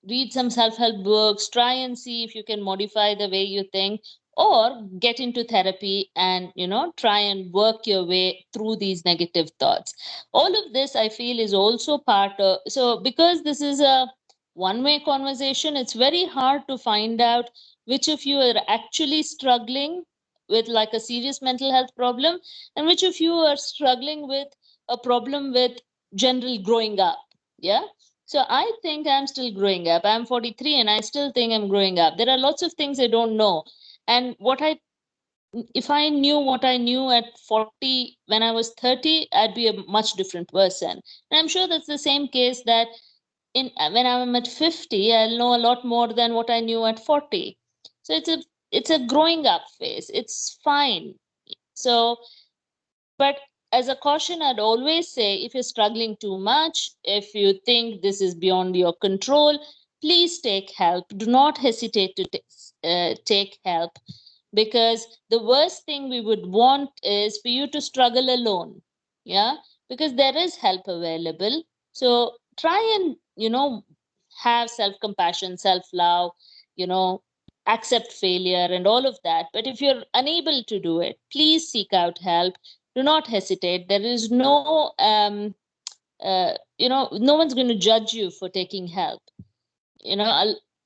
read some self-help books, try and see if you can modify the way you think, or get into therapy and, try and work your way through these negative thoughts. All of this, I feel, is also part of, so because this is a one-way conversation, it's very hard to find out which of you are actually struggling with like a serious mental health problem and which of you are struggling with a problem with general growing up. Yeah. So I think I'm still growing up. I'm 43 and I still think I'm growing up. There are lots of things I don't know. And if I knew what I knew at 40, when I was 30, I'd be a much different person. And I'm sure that's the same case that when I'm at 50, I'll know a lot more than what I knew at 40. So it's a growing up phase. It's fine. So, but as a caution, I'd always say if you're struggling too much, if you think this is beyond your control, please take help. Do not hesitate to take help, because the worst thing we would want is for you to struggle alone. Yeah, because there is help available. So try and, have self-compassion, self-love, accept failure and all of that. But if you're unable to do it, please seek out help. Do not hesitate. There is no no one's going to judge you for taking help.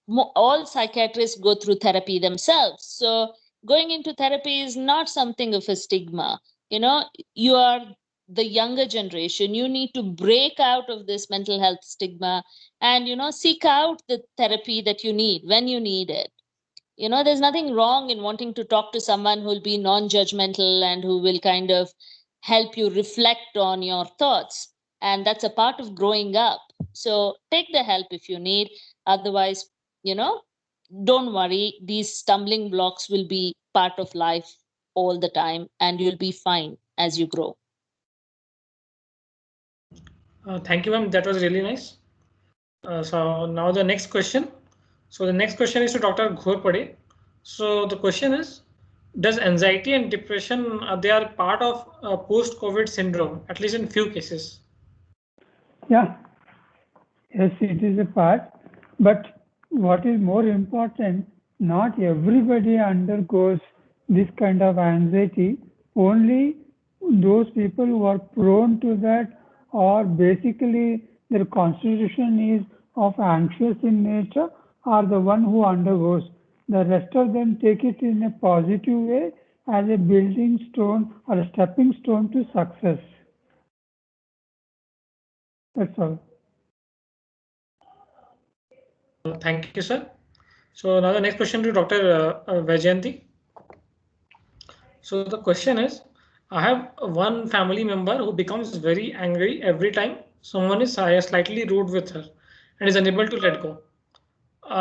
All psychiatrists go through therapy themselves, so going into therapy is not something of a stigma. You are the younger generation. You need to break out of this mental health stigma and seek out the therapy that you need when you need it. There's nothing wrong in wanting to talk to someone who will be non-judgmental and who will kind of help you reflect on your thoughts. And that's a part of growing up. So take the help if you need. Otherwise, don't worry. These stumbling blocks will be part of life all the time, and you'll be fine as you grow. Thank you, ma'am. That was really nice. So now the next question. So the next question is to Dr. Ghorpade. So the question is, does anxiety and depression, they are part of post-COVID syndrome, at least in few cases? Yeah, yes, it is a part. But what is more important, not everybody undergoes this kind of anxiety. Only those people who are prone to that, or basically their constitution is of anxious in nature, are the one who undergoes. The rest of them take it in a positive way as a building stone or a stepping stone to success. That's all. Thank you, sir. So now the next question to Dr. Vyjayanthi. So the question is, I have one family member who becomes very angry every time someone is slightly rude with her and is unable to let go.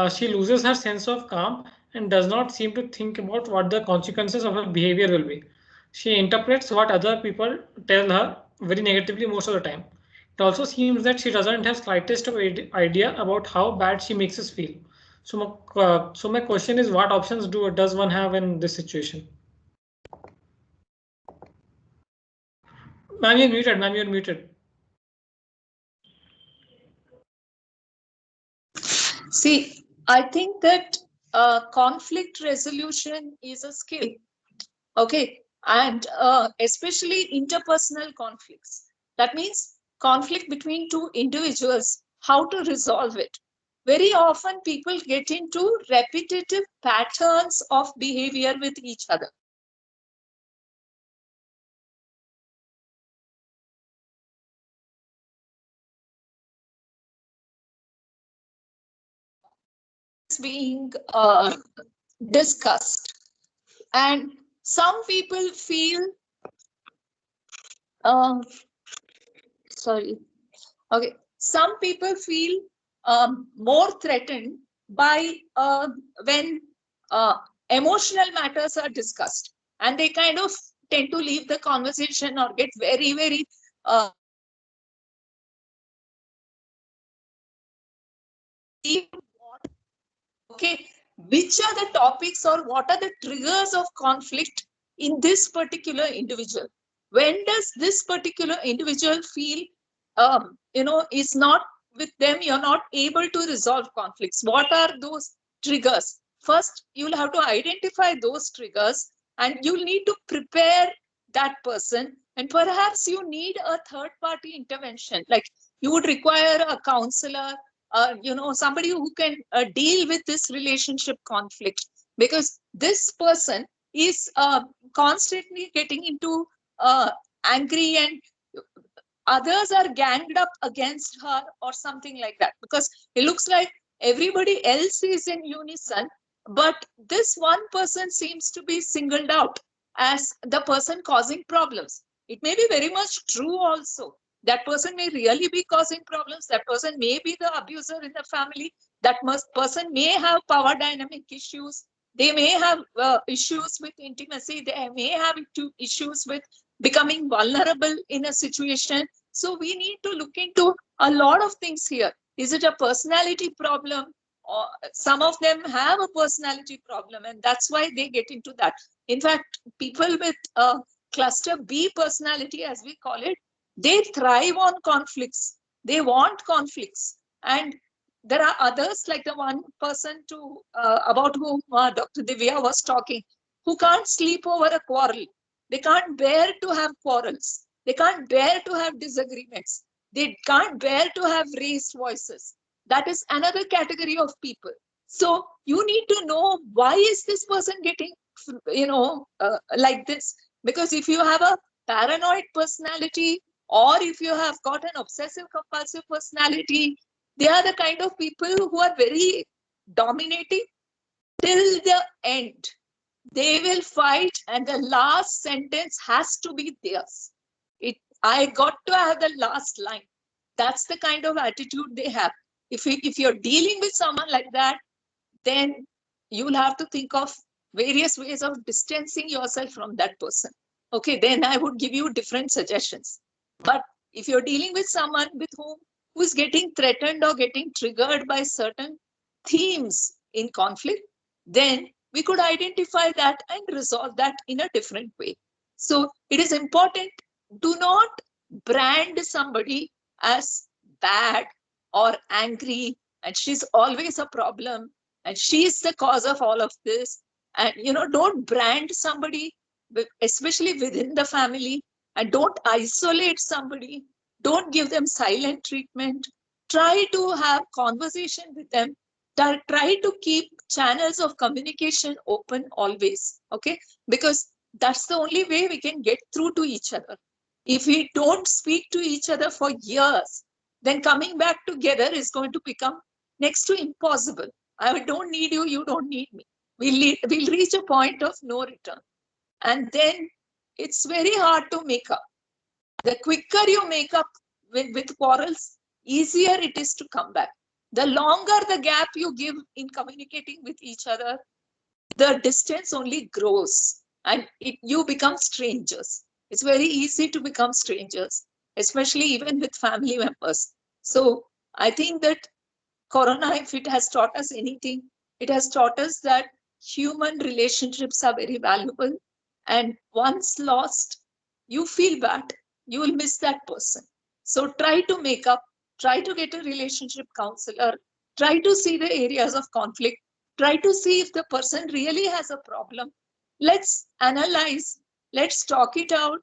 She loses her sense of calm and does not seem to think about what the consequences of her behavior will be. She interprets what other people tell her very negatively most of the time. It also seems that she doesn't have slightest of idea about how bad she makes us feel. So my question is, what options does one have in this situation? Ma'am, you're muted. Ma'am, you're muted. See, I think that conflict resolution is a skill. Okay, and especially interpersonal conflicts. That means conflict between two individuals, how to resolve it. Very often people get into repetitive patterns of behavior with each other. Being discussed, and some people feel some people feel more threatened by when emotional matters are discussed, and they kind of tend to leave the conversation or get very, very okay, which are the topics or what are the triggers of conflict in this particular individual? When does this particular individual feel is not with them, you're not able to resolve conflicts. What are those triggers? First, you'll have to identify those triggers, and you'll need to prepare that person. And perhaps you need a third party intervention, like you would require a counselor, somebody who can deal with this relationship conflict, because this person is constantly getting into angry, and others are ganged up against her or something like that, because it looks like everybody else is in unison, but this one person seems to be singled out as the person causing problems. It may be very much true also. That person may really be causing problems. That person may be the abuser in the family. That person may have power dynamic issues. They may have issues with intimacy. They may have issues with becoming vulnerable in a situation. So we need to look into a lot of things here. Is it a personality problem? Or some of them have a personality problem, and that's why they get into that. In fact, people with cluster B personality, as we call it, they thrive on conflicts. They want conflicts. And there are others, like the one person about whom Dr. Divya was talking, who can't sleep over a quarrel. They can't bear to have quarrels. They can't bear to have disagreements. They can't bear to have raised voices. That is another category of people. So you need to know, why is this person getting, like this? Because if you have a paranoid personality, or if you have got an obsessive compulsive personality, they are the kind of people who are very dominating till the end. They will fight, and the last sentence has to be theirs. I got to have the last line. That's the kind of attitude they have. If you're dealing with someone like that, then you'll have to think of various ways of distancing yourself from that person. Okay, then I would give you different suggestions. But if you're dealing with someone who is getting threatened or getting triggered by certain themes in conflict, then we could identify that and resolve that in a different way. So it is important, do not brand somebody as bad or angry, and she's always a problem, and she's the cause of all of this. And don't brand somebody, especially within the family, and don't isolate somebody. Don't give them silent treatment. Try to have conversation with them. Try to keep channels of communication open always, okay? Because that's the only way we can get through to each other. If we don't speak to each other for years, then coming back together is going to become next to impossible. I don't need you, you don't need me. We'll reach a point of no return. And then it's very hard to make up. The quicker you make up with quarrels, easier it is to come back. The longer the gap you give in communicating with each other, the distance only grows, and you become strangers. It's very easy to become strangers, especially even with family members. So I think that Corona, if it has taught us anything, it has taught us that human relationships are very valuable. And once lost, you feel bad. You will miss that person. So try to make up, try to get a relationship counselor, try to see the areas of conflict, try to see if the person really has a problem. Let's analyze, let's talk it out,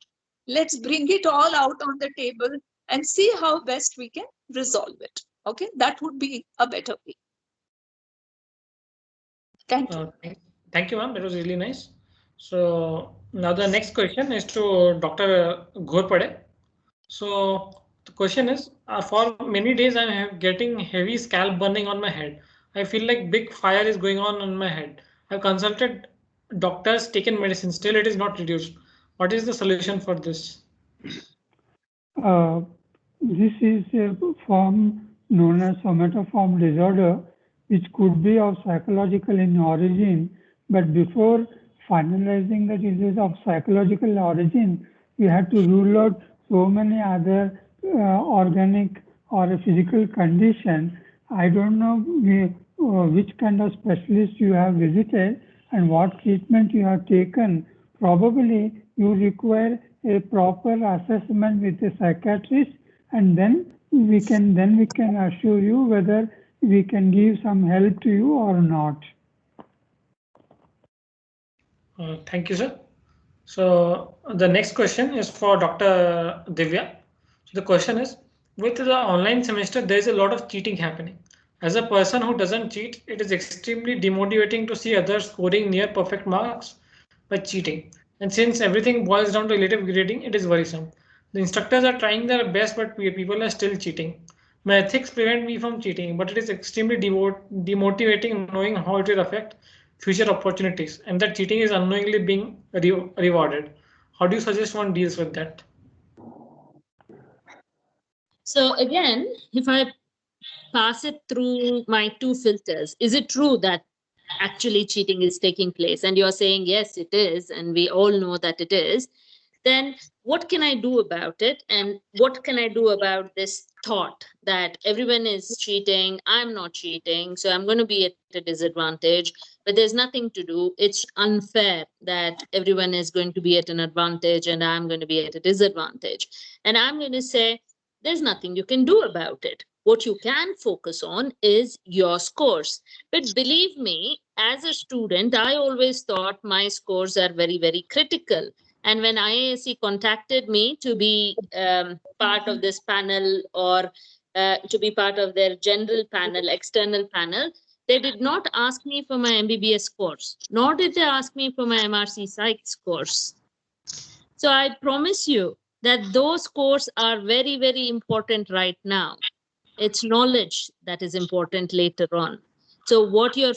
let's bring it all out on the table and see how best we can resolve it. Okay, that would be a better way. Thank you. Thank you, ma'am. That was really nice. So now the next question is to Dr. Ghorpade. So the question is, for many days I'm getting heavy scalp burning on my head. I feel like big fire is going on my head. I've consulted doctors, taken medicine, still it is not reduced. What is the solution for this? This is a form known as somatoform disorder, which could be of psychological in origin, but before finalizing that it is of psychological origin, we have to rule out so many other organic or a physical condition. I don't know which kind of specialist you have visited and what treatment you have taken. Probably you require a proper assessment with a psychiatrist and then we can assure you whether we can give some help to you or not. Thank you, sir. So the next question is for Dr. Divya. So the question is, with the online semester, there is a lot of cheating happening. As a person who doesn't cheat, it is extremely demotivating to see others scoring near perfect marks by cheating. And since everything boils down to relative grading, it is worrisome. The instructors are trying their best, but people are still cheating. My ethics prevent me from cheating, but it is extremely demotivating knowing how it will affect future opportunities and that cheating is unknowingly being rewarded. How do you suggest one deals with that? So again, if I pass it through my two filters, is it true that actually cheating is taking place? And you're saying, yes, it is. And we all know that it is. Then what can I do about it? And what can I do about this thought that everyone is cheating? I'm not cheating. So I'm going to be at a disadvantage, but there's nothing to do. It's unfair that everyone is going to be at an advantage and I'm going to be at a disadvantage. And I'm going to say, there's nothing you can do about it. What you can focus on is your scores. But believe me, as a student, I always thought my scores are very, very critical. And when IISc contacted me to be part of this panel or to be part of their general panel, external panel, they did not ask me for my MBBS scores, nor did they ask me for my MRC Psych scores. So I promise you that those scores are very, very important right now. It's knowledge that is important later on. So what your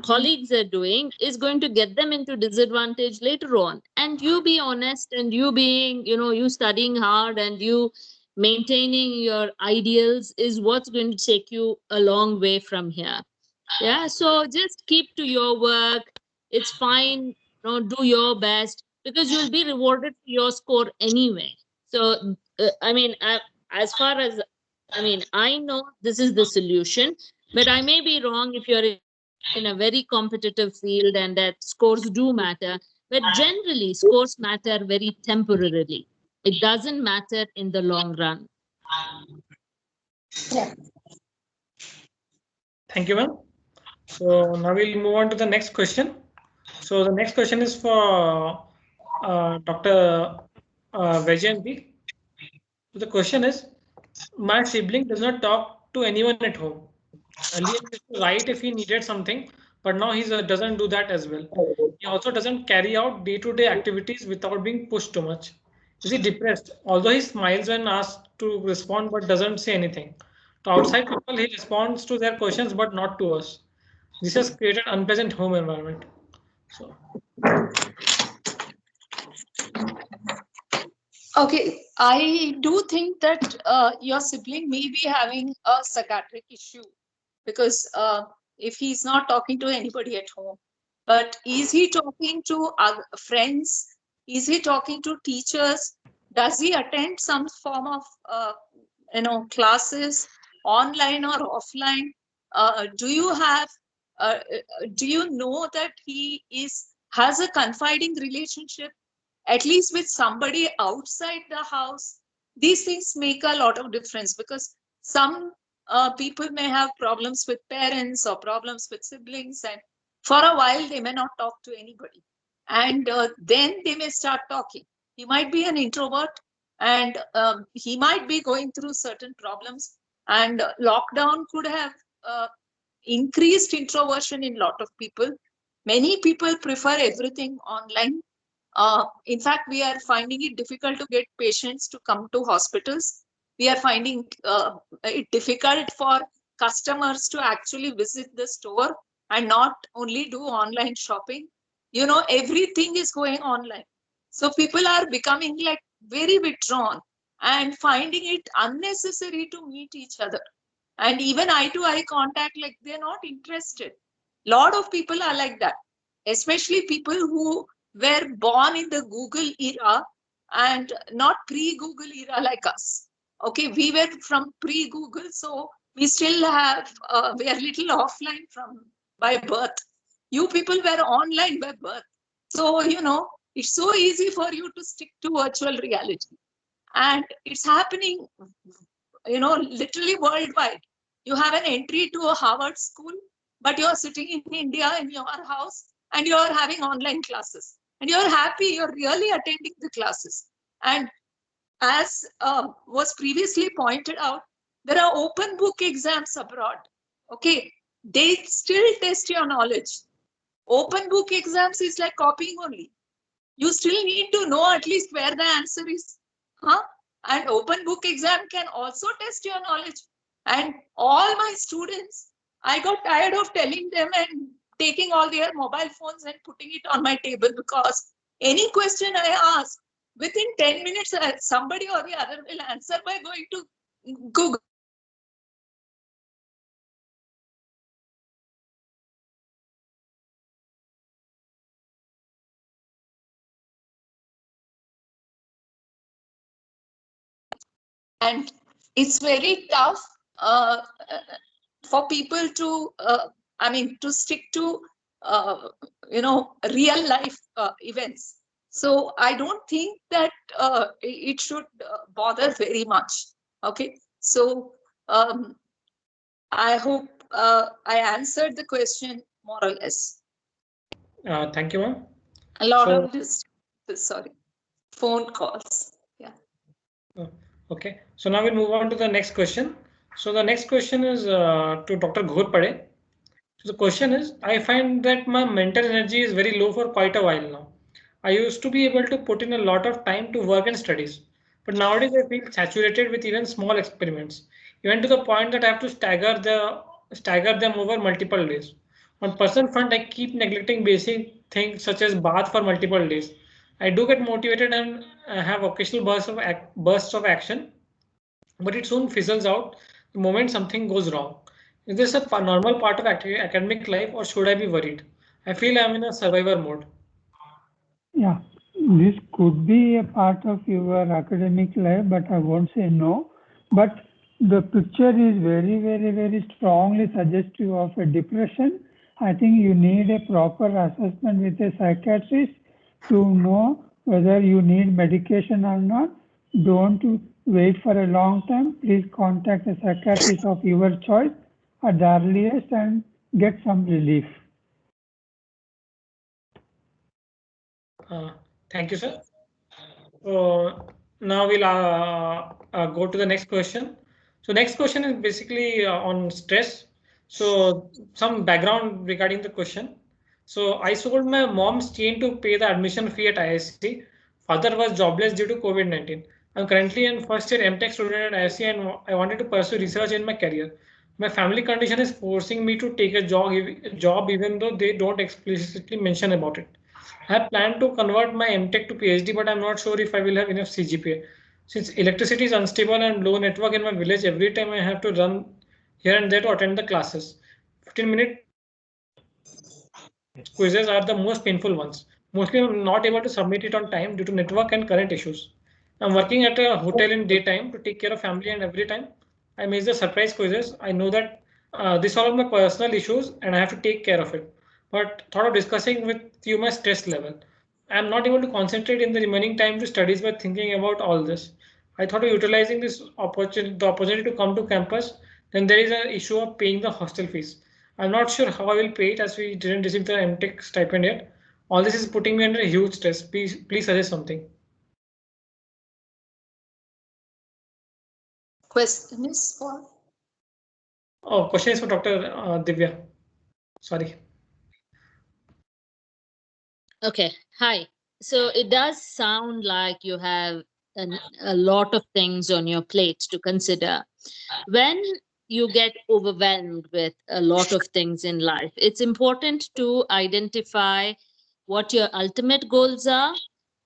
colleagues are doing is going to get them into disadvantage later on. And you be honest and you being, you studying hard and you maintaining your ideals is what's going to take you a long way from here. Yeah, so just keep to your work. It's fine. Do your best because you'll be rewarded for your score anyway. So, as far as I know this is the solution, but I may be wrong if you're in a very competitive field and that scores do matter. But generally, scores matter very temporarily. It doesn't matter in the long run. Yeah. Thank you, ma'am. So now we'll move on to the next question. So the next question is for Dr. Vyjayanthi. So the question is, my sibling does not talk to anyone at home. Earlier he used to write if he needed something, but now he doesn't do that as well. He also doesn't carry out day-to-day activities without being pushed too much. Is he depressed? Although he smiles when asked to respond, but doesn't say anything. To outside people, he responds to their questions, but not to us. This has created unpleasant home environment. So. Okay, I do think that your sibling may be having a psychiatric issue because if he's not talking to anybody at home, but is he talking to friends? Is he talking to teachers? Does he attend some form of classes online or offline? Do you know that he has a confiding relationship at least with somebody outside the house? These things make a lot of difference because some people may have problems with parents or problems with siblings, and for a while they may not talk to anybody, and then they may start talking. He might be an introvert and he might be going through certain problems, and lockdown could have increased introversion in a lot of people. Many people prefer everything online. In fact, we are finding it difficult to get patients to come to hospitals. We are finding it difficult for customers to actually visit the store and not only do online shopping. Everything is going online. So people are becoming like very withdrawn and finding it unnecessary to meet each other. And even eye-to-eye contact, like they're not interested. A lot of people are like that, especially people who were born in the Google era and not pre-Google era like us. Okay, we were from pre-Google, so we still have, we are little offline by birth. You people were online by birth. So, it's so easy for you to stick to virtual reality. and it's happening, literally worldwide. You have an entry to a Harvard school, but you're sitting in India in your house and you're having online classes and you're happy, you're really attending the classes. And as was previously pointed out, there are open book exams abroad. Okay, they still test your knowledge. Open book exams is like copying only. You still need to know at least where the answer is. Huh? And open book exam can also test your knowledge. And all my students, I got tired of telling them and taking all their mobile phones and putting it on my table, because any question I ask, within 10 minutes, somebody or the other will answer by going to Google. And it's very tough for people to, to stick to, real life events. So I don't think that it should bother very much. Okay, so I hope I answered the question more or less. Thank you, ma'am. A lot of this, phone calls. Yeah. Okay, so now we'll move on to the next question. So the next question is to Dr. Ghorpade. So the question is, I find that my mental energy is very low for quite a while now. I used to be able to put in a lot of time to work and studies, but nowadays I feel saturated with even small experiments, even to the point that I have to stagger them over multiple days. On personal front, I keep neglecting basic things such as bath for multiple days. I do get motivated and have occasional bursts of action, but it soon fizzles out the moment something goes wrong. Is this a normal part of academic life, or should I be worried? I feel I'm in a survivor mode. Yeah, this could be a part of your academic life, but I won't say no. But the picture is very, very, very strongly suggestive of a depression. I think you need a proper assessment with a psychiatrist to know whether you need medication or not. Don't wait for a long time. Please contact a psychiatrist of your choice at the earliest and get some relief. Thank you, sir. So now we'll go to the next question. So next question is basically on stress. So some background regarding the question. So I sold my mom's chain to pay the admission fee at IISc. Father was jobless due to COVID-19. I'm currently in first year MTech student at IISc and I wanted to pursue research in my career. My family condition is forcing me to take a job even though they don't explicitly mention about it. I have planned to convert my MTech to PhD, but I'm not sure if I will have enough CGPA. Since electricity is unstable and low network in my village, every time I have to run here and there to attend the classes. 15-minute quizzes are the most painful ones. Mostly I'm not able to submit it on time due to network and current issues. I'm working at a hotel in daytime to take care of family, and every time I miss the surprise quizzes, I know that this are all my personal issues and I have to take care of it. But thought of discussing with you my stress level. I'm not able to concentrate in the remaining time to studies by thinking about all this. I thought of utilizing the opportunity to come to campus. Then there is an issue of paying the hostel fees. I'm not sure how I will pay it as we didn't receive the MTech stipend yet. All this is putting me under a huge stress. Please suggest something. Question is for? Oh, question is for Dr. Divya. Sorry. Okay, hi. So it does sound like you have a lot of things on your plate to consider. When you get overwhelmed with a lot of things in life, it's important to identify what your ultimate goals are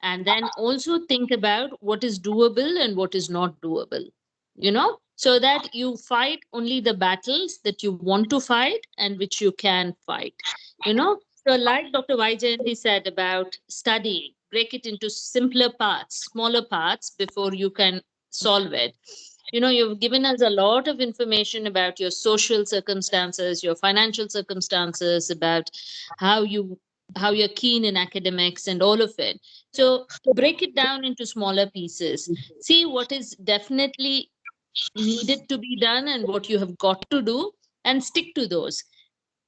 and then also think about what is doable and what is not doable, so that you fight only the battles that you want to fight and which you can fight, so like Dr. Vyjayanthi said about studying, break it into simpler parts, smaller parts before you can solve it. You've given us a lot of information about your social circumstances, your financial circumstances, about how you how you're keen in academics and all of it. So break it down into smaller pieces. See what is definitely needed to be done and what you have got to do, and stick to those.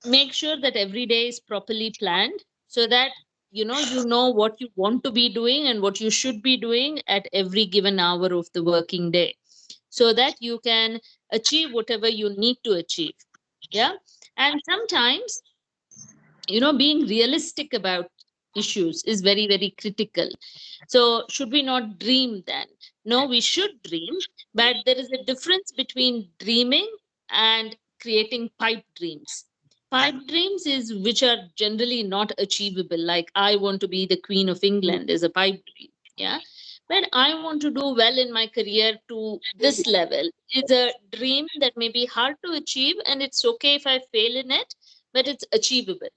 Make sure that every day is properly planned, so that you know what you want to be doing and what you should be doing at every given hour of the working day, so that you can achieve whatever you need to achieve. Yeah. And sometimes, being realistic about issues is very, very critical. So should we not dream then? No, we should dream, but there is a difference between dreaming and creating pipe dreams. Pipe dreams is which are generally not achievable. Like, I want to be the Queen of England is a pipe dream. Yeah. But I want to do well in my career to this level is a dream that may be hard to achieve, and it's okay if I fail in it, but it's achievable.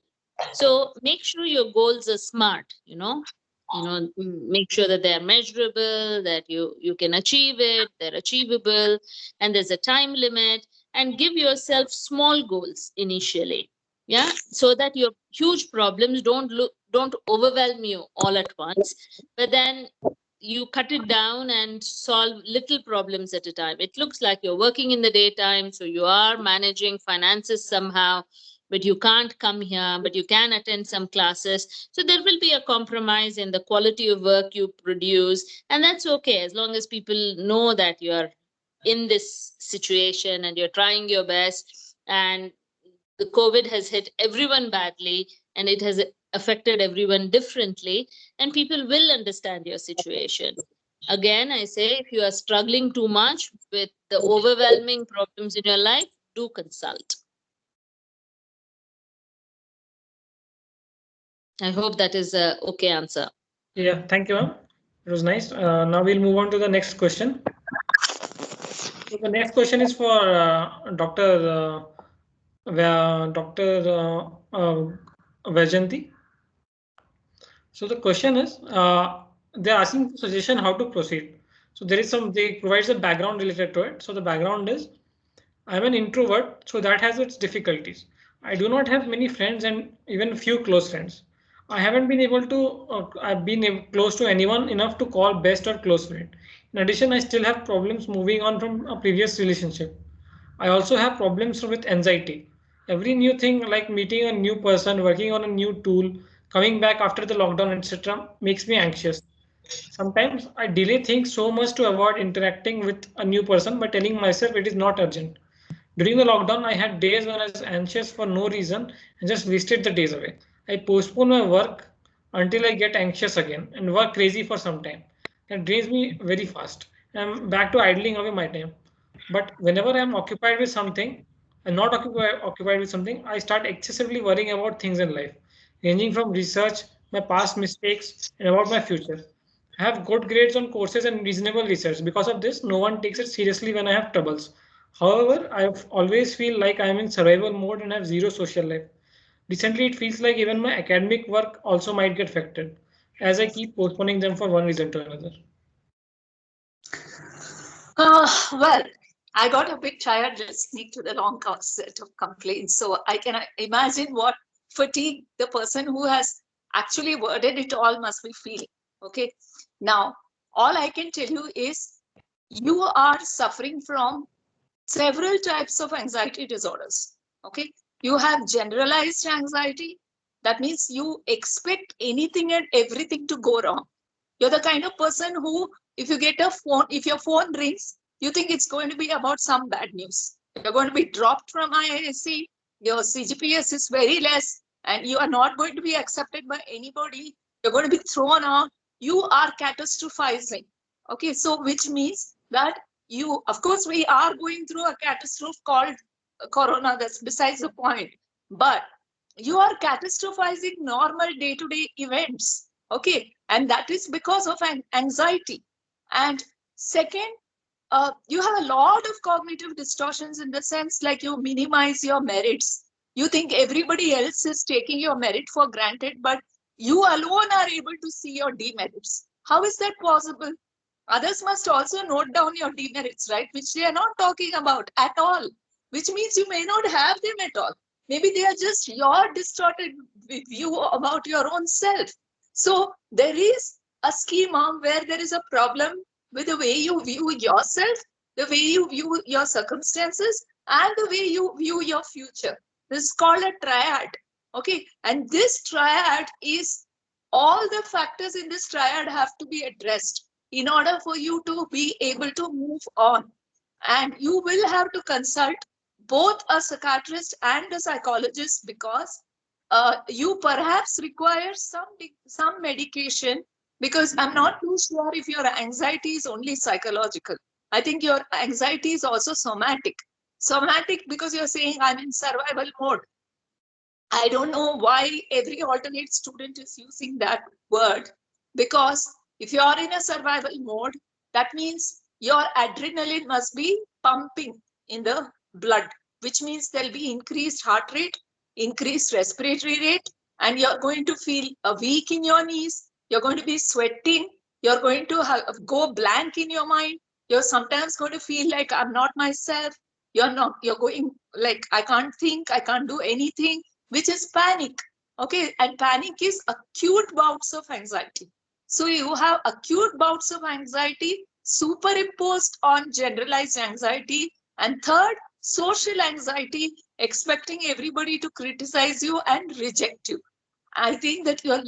So make sure your goals are smart, make sure that they're measurable, that you can achieve it, they're achievable, and there's a time limit, and give yourself small goals initially. Yeah, so that your huge problems don't overwhelm you all at once, but then you cut it down and solve little problems at a time. It looks like you're working in the daytime, so you are managing finances somehow, but you can't come here, but you can attend some classes. So there will be a compromise in the quality of work you produce. And that's okay, as long as people know that you are in this situation and you're trying your best. And the COVID has hit everyone badly, and it has affected everyone differently, and people will understand your situation. Again, I say, if you are struggling too much with the overwhelming problems in your life, do consult. I hope that is a okay answer. Yeah, thank you, ma'am. It was nice. Now we'll move on to the next question. So the next question is for Dr. Vyjayanthi. So the question is, they're asking for suggestion how to proceed. So they provide a background related to it. So the background is, I'm an introvert, so that has its difficulties. I do not have many friends and even few close friends. I haven't been able to, I've been close to anyone enough to call best or close friend. In addition, I still have problems moving on from a previous relationship. I also have problems with anxiety. Every new thing like meeting a new person, working on a new tool, coming back after the lockdown, etc. makes me anxious. Sometimes I delay things so much to avoid interacting with a new person by telling myself it is not urgent. During the lockdown, I had days when I was anxious for no reason and just wasted the days away. I postpone my work until I get anxious again and work crazy for some time. That drains me very fast. I'm back to idling away my time. But whenever I'm occupied with something and not occupied with something, I start excessively worrying about things in life, ranging from research, my past mistakes, and about my future. I have good grades on courses and reasonable research. Because of this, no one takes it seriously when I have troubles. However, I always feel like I am in survival mode and have zero social life. Recently, it feels like even my academic work also might get affected, as I keep postponing them for one reason to another. Well, I got a bit tired listening to the long set of complaints. So I can imagine what fatigue the person who has actually worded it all must be feeling. Okay. Now, all I can tell you is you are suffering from several types of anxiety disorders. Okay. You have generalized anxiety. That means you expect anything and everything to go wrong. You're the kind of person who, if you get a phone, if your phone rings, you think it's going to be about some bad news. You're going to be dropped from IISc, your CGPS is very less, and you are not going to be accepted by anybody. You're going to be thrown out. You are catastrophizing. Okay, so which means that you, of course, we are going through a catastrophe called Corona. That's besides the point. But you are catastrophizing normal day-to-day events. Okay, and that is because of anxiety. And second, you have a lot of cognitive distortions in the sense like you minimize your merits. You think everybody else is taking your merit for granted, but you alone are able to see your demerits. How is that possible? Others must also note down your demerits, right? Which they are not talking about at all, which means you may not have them at all. Maybe they are just your distorted view about your own self. So there is a schema where there is a problem with the way you view yourself, the way you view your circumstances, and the way you view your future. This is called a triad. Okay, and this triad is, all the factors in this triad have to be addressed in order for you to be able to move on. And you will have to consult both a psychiatrist and a psychologist, because you perhaps require some medication, because I'm not too sure if your anxiety is only psychological. I think your anxiety is also somatic. Somatic because you're saying I'm in survival mode. I don't know why every alternate student is using that word, because if you are in a survival mode, that means your adrenaline must be pumping in the blood, which means there'll be increased heart rate, increased respiratory rate, and you're going to feel weak in your knees. You're going to be sweating. You're going to go blank in your mind. You're sometimes going to feel like I'm not myself. You're going like, I can't think, I can't do anything, which is panic. Okay, and panic is acute bouts of anxiety. So you have acute bouts of anxiety superimposed on generalized anxiety. And third, social anxiety, expecting everybody to criticize you and reject you. I think that you're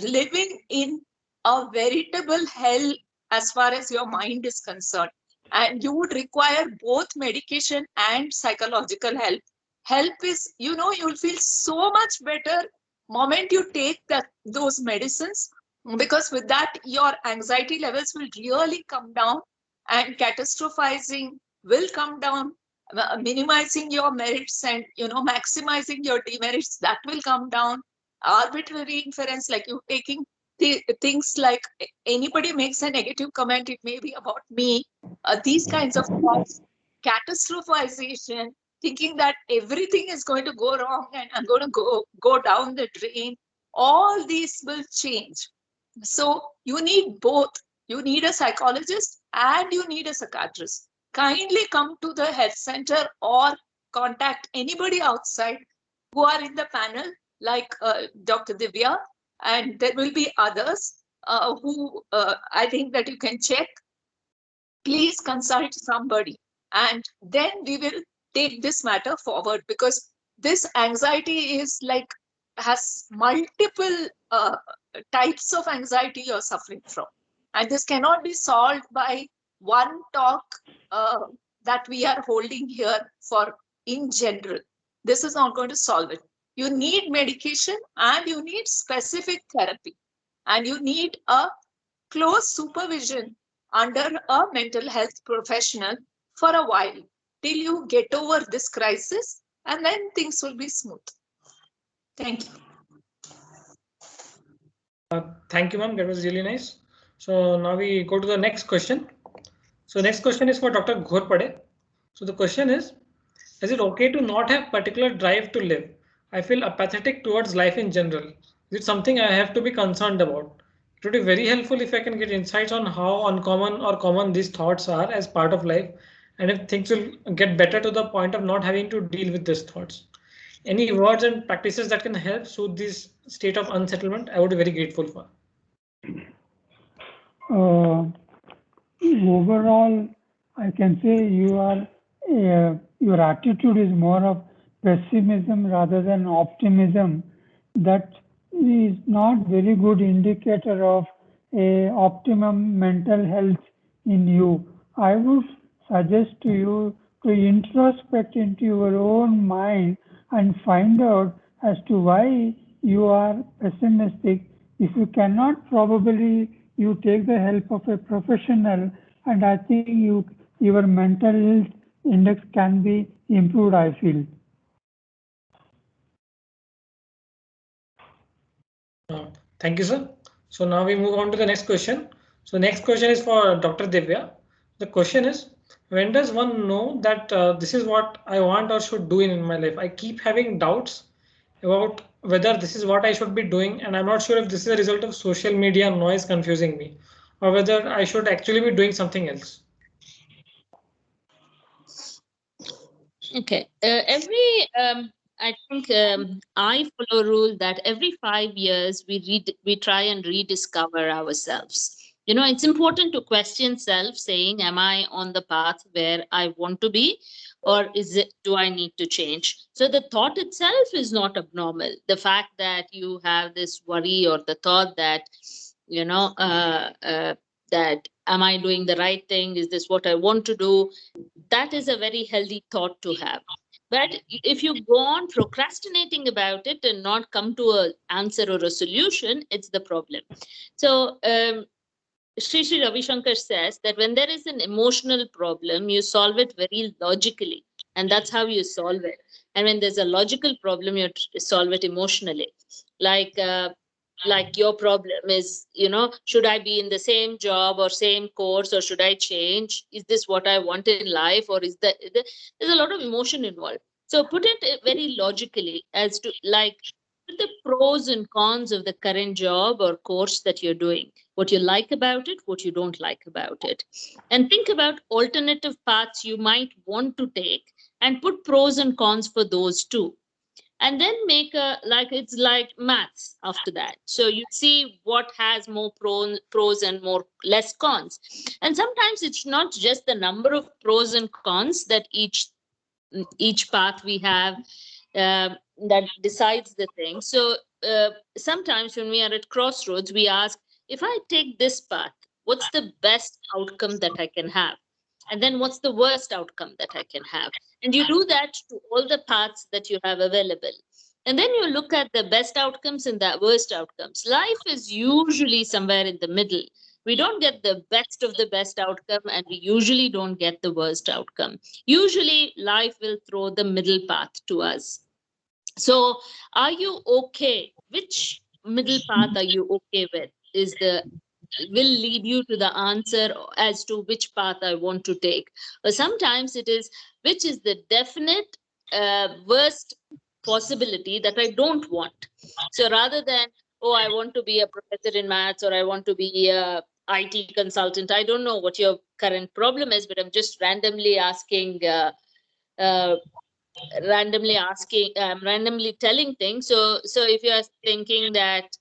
living in a veritable hell as far as your mind is concerned. And you would require both medication and psychological help. Help is, you'll feel so much better moment you take those medicines, because with that, your anxiety levels will really come down, and catastrophizing will come down, minimizing your merits and, maximizing your demerits, that will come down. Arbitrary inference, like you taking things like anybody makes a negative comment, it may be about me, these kinds of thoughts, catastrophization, thinking that everything is going to go wrong and I'm going to go down the drain, all these will change. So you need both. You need a psychologist and you need a psychiatrist. Kindly come to the health center or contact anybody outside who are in the panel, like Dr. Divya, and there will be others who I think that you can check. Please consult somebody, and then we will take this matter forward, because this anxiety is like, has multiple types of anxiety you're suffering from, and this cannot be solved by one talk that we are holding here for in general. This is not going to solve it. You need medication and you need specific therapy, and you need a close supervision under a mental health professional for a while till you get over this crisis, and then things will be smooth. Thank you. Thank you, ma'am. That was really nice. So now we go to the next question. So next question is for Dr. Ghorpade. So the question is it okay to not have particular drive to live? I feel apathetic towards life in general. Is it something I have to be concerned about? It would be very helpful if I can get insights on how uncommon or common these thoughts are as part of life, and if things will get better to the point of not having to deal with these thoughts. Any words and practices that can help soothe this state of unsettlement, I would be very grateful for. Overall, I can say your attitude is more of pessimism rather than optimism. That is not very good indicator of a optimum mental health in you. I would suggest to you to introspect into your own mind and find out as to why you are pessimistic. If you cannot, probably you take the help of a professional, and I think your mental health index can be improved, I feel. Thank you, sir. So now we move on to the next question. So next question is for Dr. Divya. The question is, when does one know that this is what I want or should do in my life? I keep having doubts about whether this is what I should be doing, and I'm not sure if this is a result of social media noise confusing me, or whether I should actually be doing something else. Okay, I think I follow a rule that every 5 years we try and rediscover ourselves. You know, it's important to question self, saying, "Am I on the path where I want to be, or do I need to change?" So the thought itself is not abnormal. The fact that you have this worry or the thought that, you know, that am I doing the right thing? Is this what I want to do? That is a very healthy thought to have. But if you go on procrastinating about it and not come to an answer or a solution, it's the problem. So Sri Ravi Shankar says that when there is an emotional problem, you solve it very logically, and that's how you solve it. And when there's a logical problem, you solve it emotionally. Like your problem is, you know, should I be in the same job or same course, or should I change? Is this what I want in life, or there's a lot of emotion involved. So put it very logically as to like the pros and cons of the current job or course that you're doing, what you like about it, what you don't like about it, and think about alternative paths you might want to take and put pros and cons for those too. And then make a, like, it's like maths after that. So you see what has more pros and more less cons. And sometimes it's not just the number of pros and cons that each path we have that decides the thing. So sometimes when we are at crossroads, we ask, if I take this path, what's the best outcome that I can have? And then what's the worst outcome that I can have? And you do that to all the paths that you have available. And then you look at the best outcomes and the worst outcomes. Life is usually somewhere in the middle. We don't get the best of the best outcome, and we usually don't get the worst outcome. Usually life will throw the middle path to us. So are you okay? Which middle path are you okay with? Will lead you to the answer as to which path I want to take. But sometimes it is, which is the definite worst possibility that I don't want. So rather than, oh, I want to be a professor in maths, or I want to be a IT consultant. I don't know what your current problem is, but I'm just randomly randomly telling things. So if you are thinking that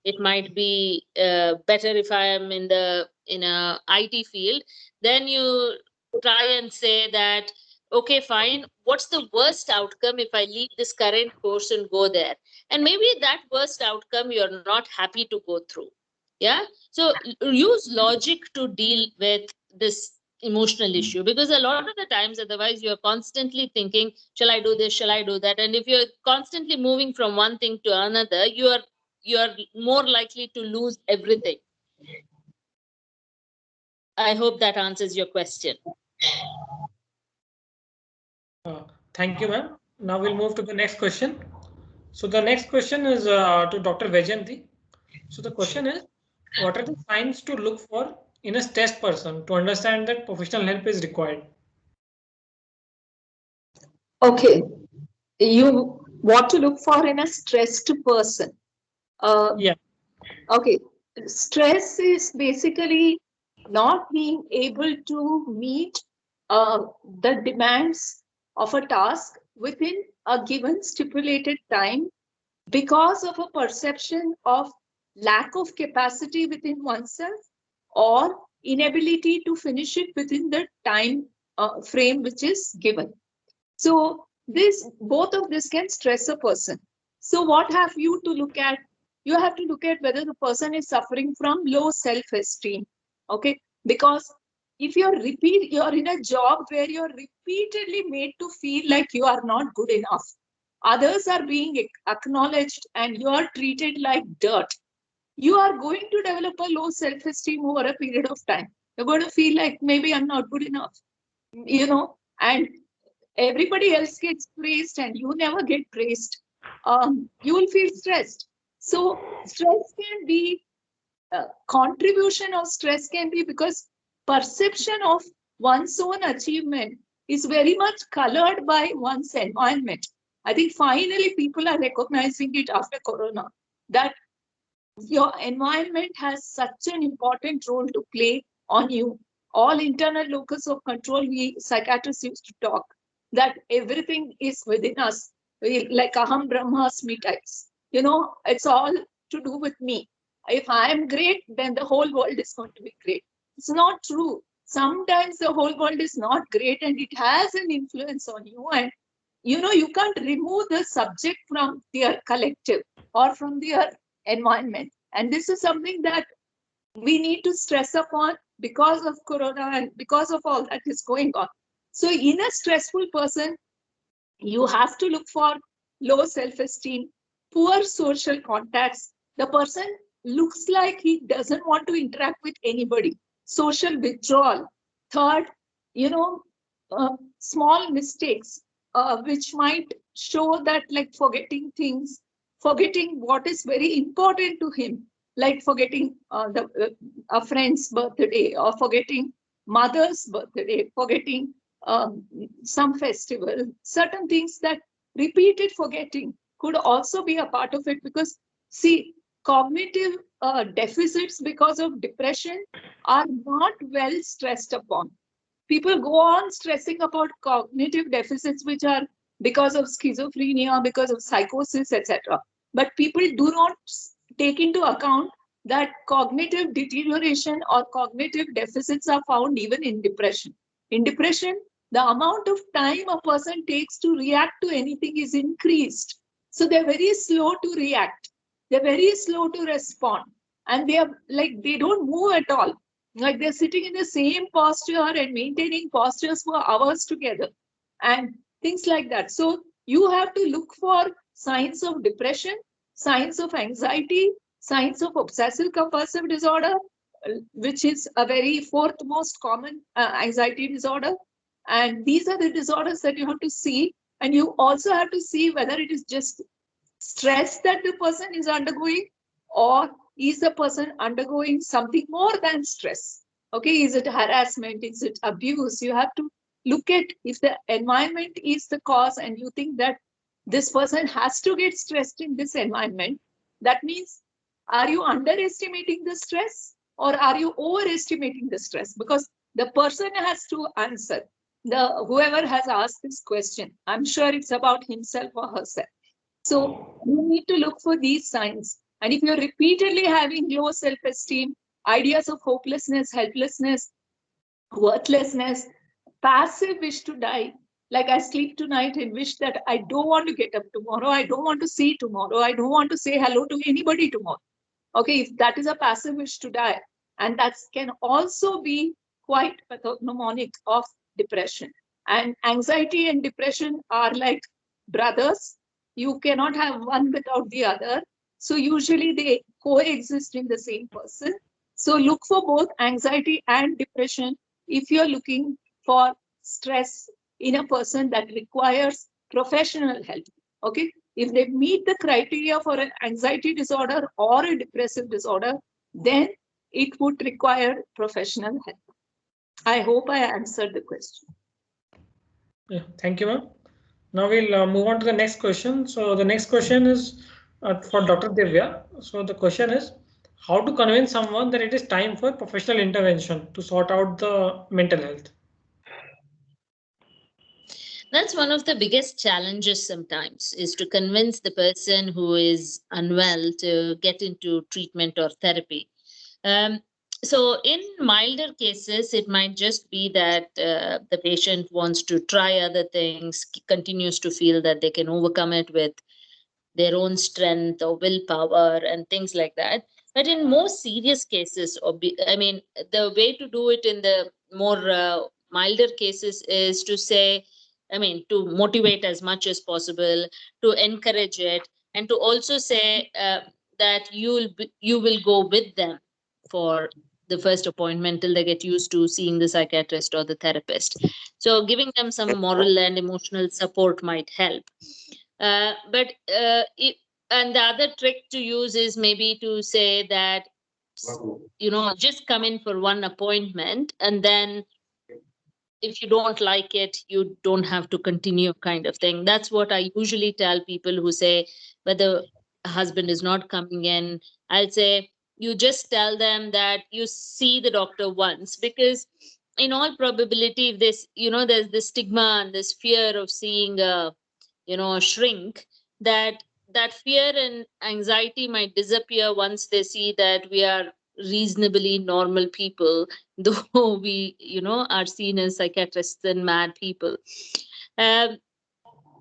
it might be better if I am in a IT field, then you try and say that, okay, fine, what's the worst outcome if I leave this current course and go there? And maybe that worst outcome you're not happy to go through. Yeah. So use logic to deal with this emotional issue, because a lot of the times otherwise you're constantly thinking, shall I do this, shall I do that? And if you're constantly moving from one thing to another, you're more likely to lose everything. I hope that answers your question. Thank you, ma'am. Now we'll move to the next question. So the next question is to Dr. Vyjayanthi. So the question is, what are the signs to look for in a stressed person to understand that professional help is required? Okay, you want to look for in a stressed person. Yeah. Okay, stress is basically not being able to meet the demands of a task within a given stipulated time because of a perception of lack of capacity within oneself or inability to finish it within the time frame which is given. So both of this can stress a person. So what have you to look at? You have to look at whether the person is suffering from low self-esteem. Okay, because if you're in a job where you're repeatedly made to feel like you are not good enough, others are being acknowledged and you are treated like dirt, you are going to develop a low self-esteem over a period of time. You're going to feel like maybe I'm not good enough, and everybody else gets praised and you never get praised. You will feel stressed. So stress can be, contribution of stress can be because perception of one's own achievement is very much colored by one's environment. I think finally people are recognizing it after Corona, that your environment has such an important role to play on you. All internal locus of control, we psychiatrists used to talk, that everything is within us. like Aham Brahmasmi types. You know, it's all to do with me. If I am great, then the whole world is going to be great. It's not true. Sometimes the whole world is not great and it has an influence on you. And you know, you can't remove the subject from their collective or from their environment. And this is something that we need to stress upon because of corona and because of all that is going on. So in a stressful person, you have to look for low self-esteem, poor social contacts. The person looks like he doesn't want to interact with anybody. Social withdrawal. Third, you know, small mistakes, which might show that, like forgetting things, forgetting what is very important to him, like forgetting a friend's birthday, or forgetting mother's birthday, forgetting some festival, certain things that repeated forgetting could also be a part of it. Because see, cognitive deficits because of depression are not well stressed upon. People go on stressing about cognitive deficits which are because of schizophrenia, because of psychosis, etc. But people do not take into account that cognitive deterioration or cognitive deficits are found even in depression. In depression, the amount of time a person takes to react to anything is increased. So they're very slow to react. They're very slow to respond. And they are like, they don't move at all. Like they're sitting in the same posture and maintaining postures for hours together and things like that. So you have to look for signs of depression, signs of anxiety, signs of obsessive compulsive disorder, which is a very fourth most common anxiety disorder. And these are the disorders that you have to see. And you also have to see whether it is just stress that the person is undergoing, or is the person undergoing something more than stress? Okay, is it harassment? Is it abuse? You have to look at if the environment is the cause and you think that this person has to get stressed in this environment. That means, are you underestimating the stress or are you overestimating the stress? Because the person has to answer. Whoever has asked this question, I'm sure it's about himself or herself. So you need to look for these signs. And if you're repeatedly having low self-esteem, ideas of hopelessness, helplessness, worthlessness, passive wish to die, like I sleep tonight and wish that I don't want to get up tomorrow, I don't want to see tomorrow, I don't want to say hello to anybody tomorrow. Okay, if that is a passive wish to die, and that can also be quite pathognomonic of depression. And anxiety and depression are like brothers. You cannot have one without the other. So usually they coexist in the same person. So look for both anxiety and depression if you're looking for stress in a person that requires professional help. Okay, if they meet the criteria for an anxiety disorder or a depressive disorder, then it would require professional help. I hope I answered the question. Yeah, thank you, ma'am. Now we'll move on to the next question. So the next question is for Dr. Divya. So the question is, how to convince someone that it is time for professional intervention to sort out the mental health? That's one of the biggest challenges sometimes, is to convince the person who is unwell to get into treatment or therapy. So in milder cases, it might just be that the patient wants to try other things, continues to feel that they can overcome it with their own strength or willpower and things like that. But in more serious cases, the way to do it in the more milder cases is to say, to motivate as much as possible, to encourage it, and to also say that you will go with them for the first appointment till they get used to seeing the psychiatrist or the therapist. So giving them some moral and emotional support might help. And the other trick to use is maybe to say that, just come in for one appointment, and then if you don't like it, you don't have to continue, kind of thing. That's what I usually tell people who say whether a husband is not coming in. I'll say, you just tell them that you see the doctor once, because in all probability, if there's this stigma and this fear of seeing a shrink, that fear and anxiety might disappear once they see that we are reasonably normal people, though we are seen as psychiatrists and mad people. um,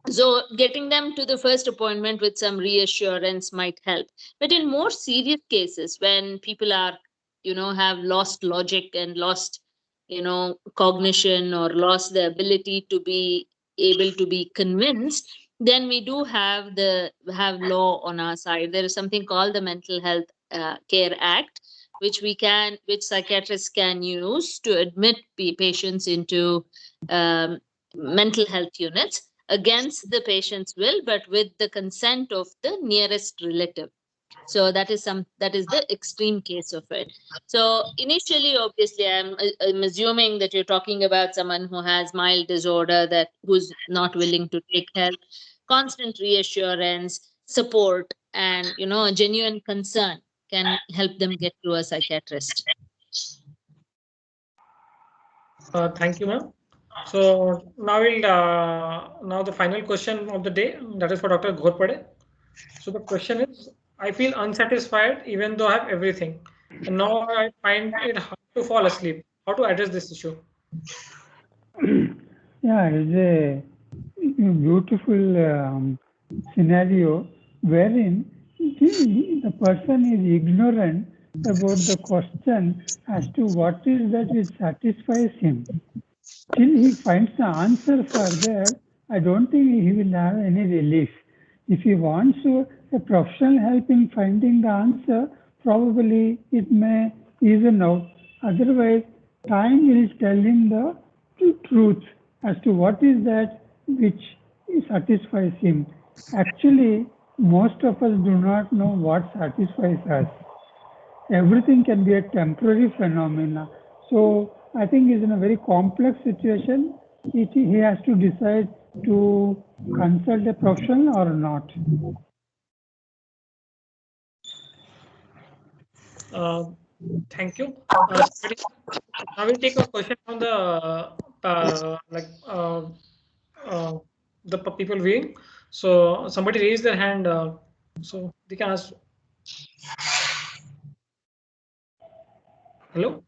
so getting them to the first appointment with some reassurance might help. But in more serious cases, when people are have lost logic and lost cognition, or lost the ability to be able to be convinced, then we do have law on our side. There is something called the Mental Health Care Act, which psychiatrists can use to admit patients into mental health units against the patient's will, but with the consent of the nearest relative. So that is the extreme case of it. So initially, obviously, I'm assuming that you're talking about someone who has mild disorder, who's not willing to take help. Constant reassurance, support, and a genuine concern can help them get to a psychiatrist. Thank you, ma'am. So now the final question of the day, that is for Dr. Ghorpade. So the question is, I feel unsatisfied even though I have everything, and now I find it hard to fall asleep. How to address this issue? Yeah, it's a beautiful scenario wherein the person is ignorant about the question as to what is that which satisfies him. Till he finds the answer for that, I don't think he will have any relief. If he wants a professional help in finding the answer, probably it may even out. Otherwise, time will tell him the truth as to what is that which satisfies him. Actually, most of us do not know what satisfies us. Everything can be a temporary phenomena. So I think he's in a very complex situation. He has to decide to consult a professional or not. Thank you. Now we'll take a question from the the people viewing. So somebody raised their hand, so they can ask. Hello.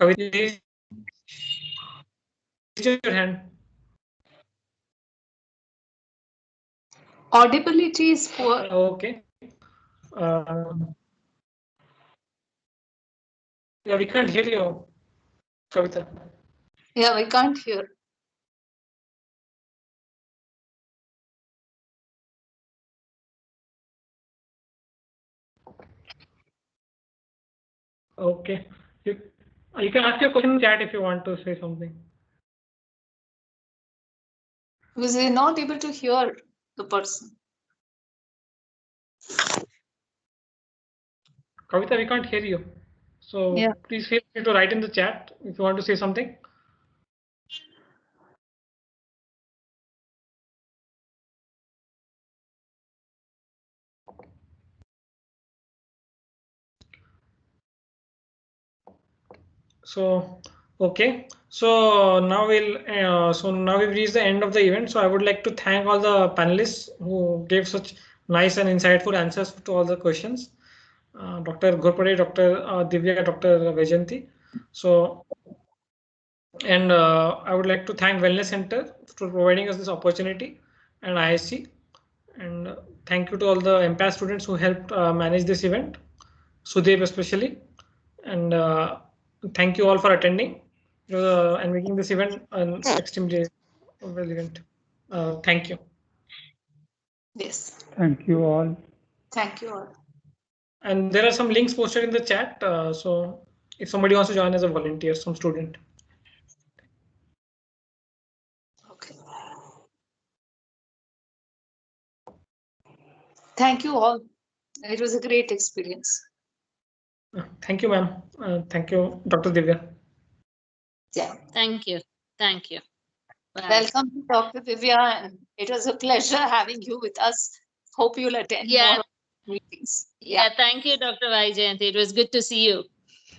Kavita, raise your hand. Audibility is poor. Okay. Yeah, we can't hear you, Kavita. Yeah, we can't hear. Okay. You can ask your question in chat if you want to say something. Because they're not able to hear the person. Kavita, we can't hear you. So Yeah. please feel free to write in the chat if you want to say something. So okay, so now we've reached the end of the event. So I would like to thank all the panelists who gave such nice and insightful answers to all the questions. Dr. Ghorpade, Dr. Divya, Dr. Vyjayanthi. So, and I would like to thank Wellness Center for providing us this opportunity, and IISc. And thank you to all the MPAS students who helped manage this event, Sudev especially. And thank you all for attending and making this event an extremely relevant. Thank you. Yes. Thank you all. Thank you all. And there are some links posted in the chat. So if somebody wants to join as a volunteer, some student. Okay. Thank you all. It was a great experience. Thank you, ma'am. Thank you, Dr. Divya. Yeah. Thank you. Thank you. Bye. Welcome to Dr. Divya, and it was a pleasure having you with us. Hope you'll attend more meetings. Yeah, thank you, Dr. Vyjayanthi. It was good to see you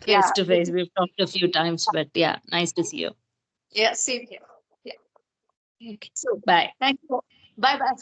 face to face. We've talked a few times, but yeah, nice to see you. Yeah, same here. Yeah. Okay. So Bye. thank you. Bye bye.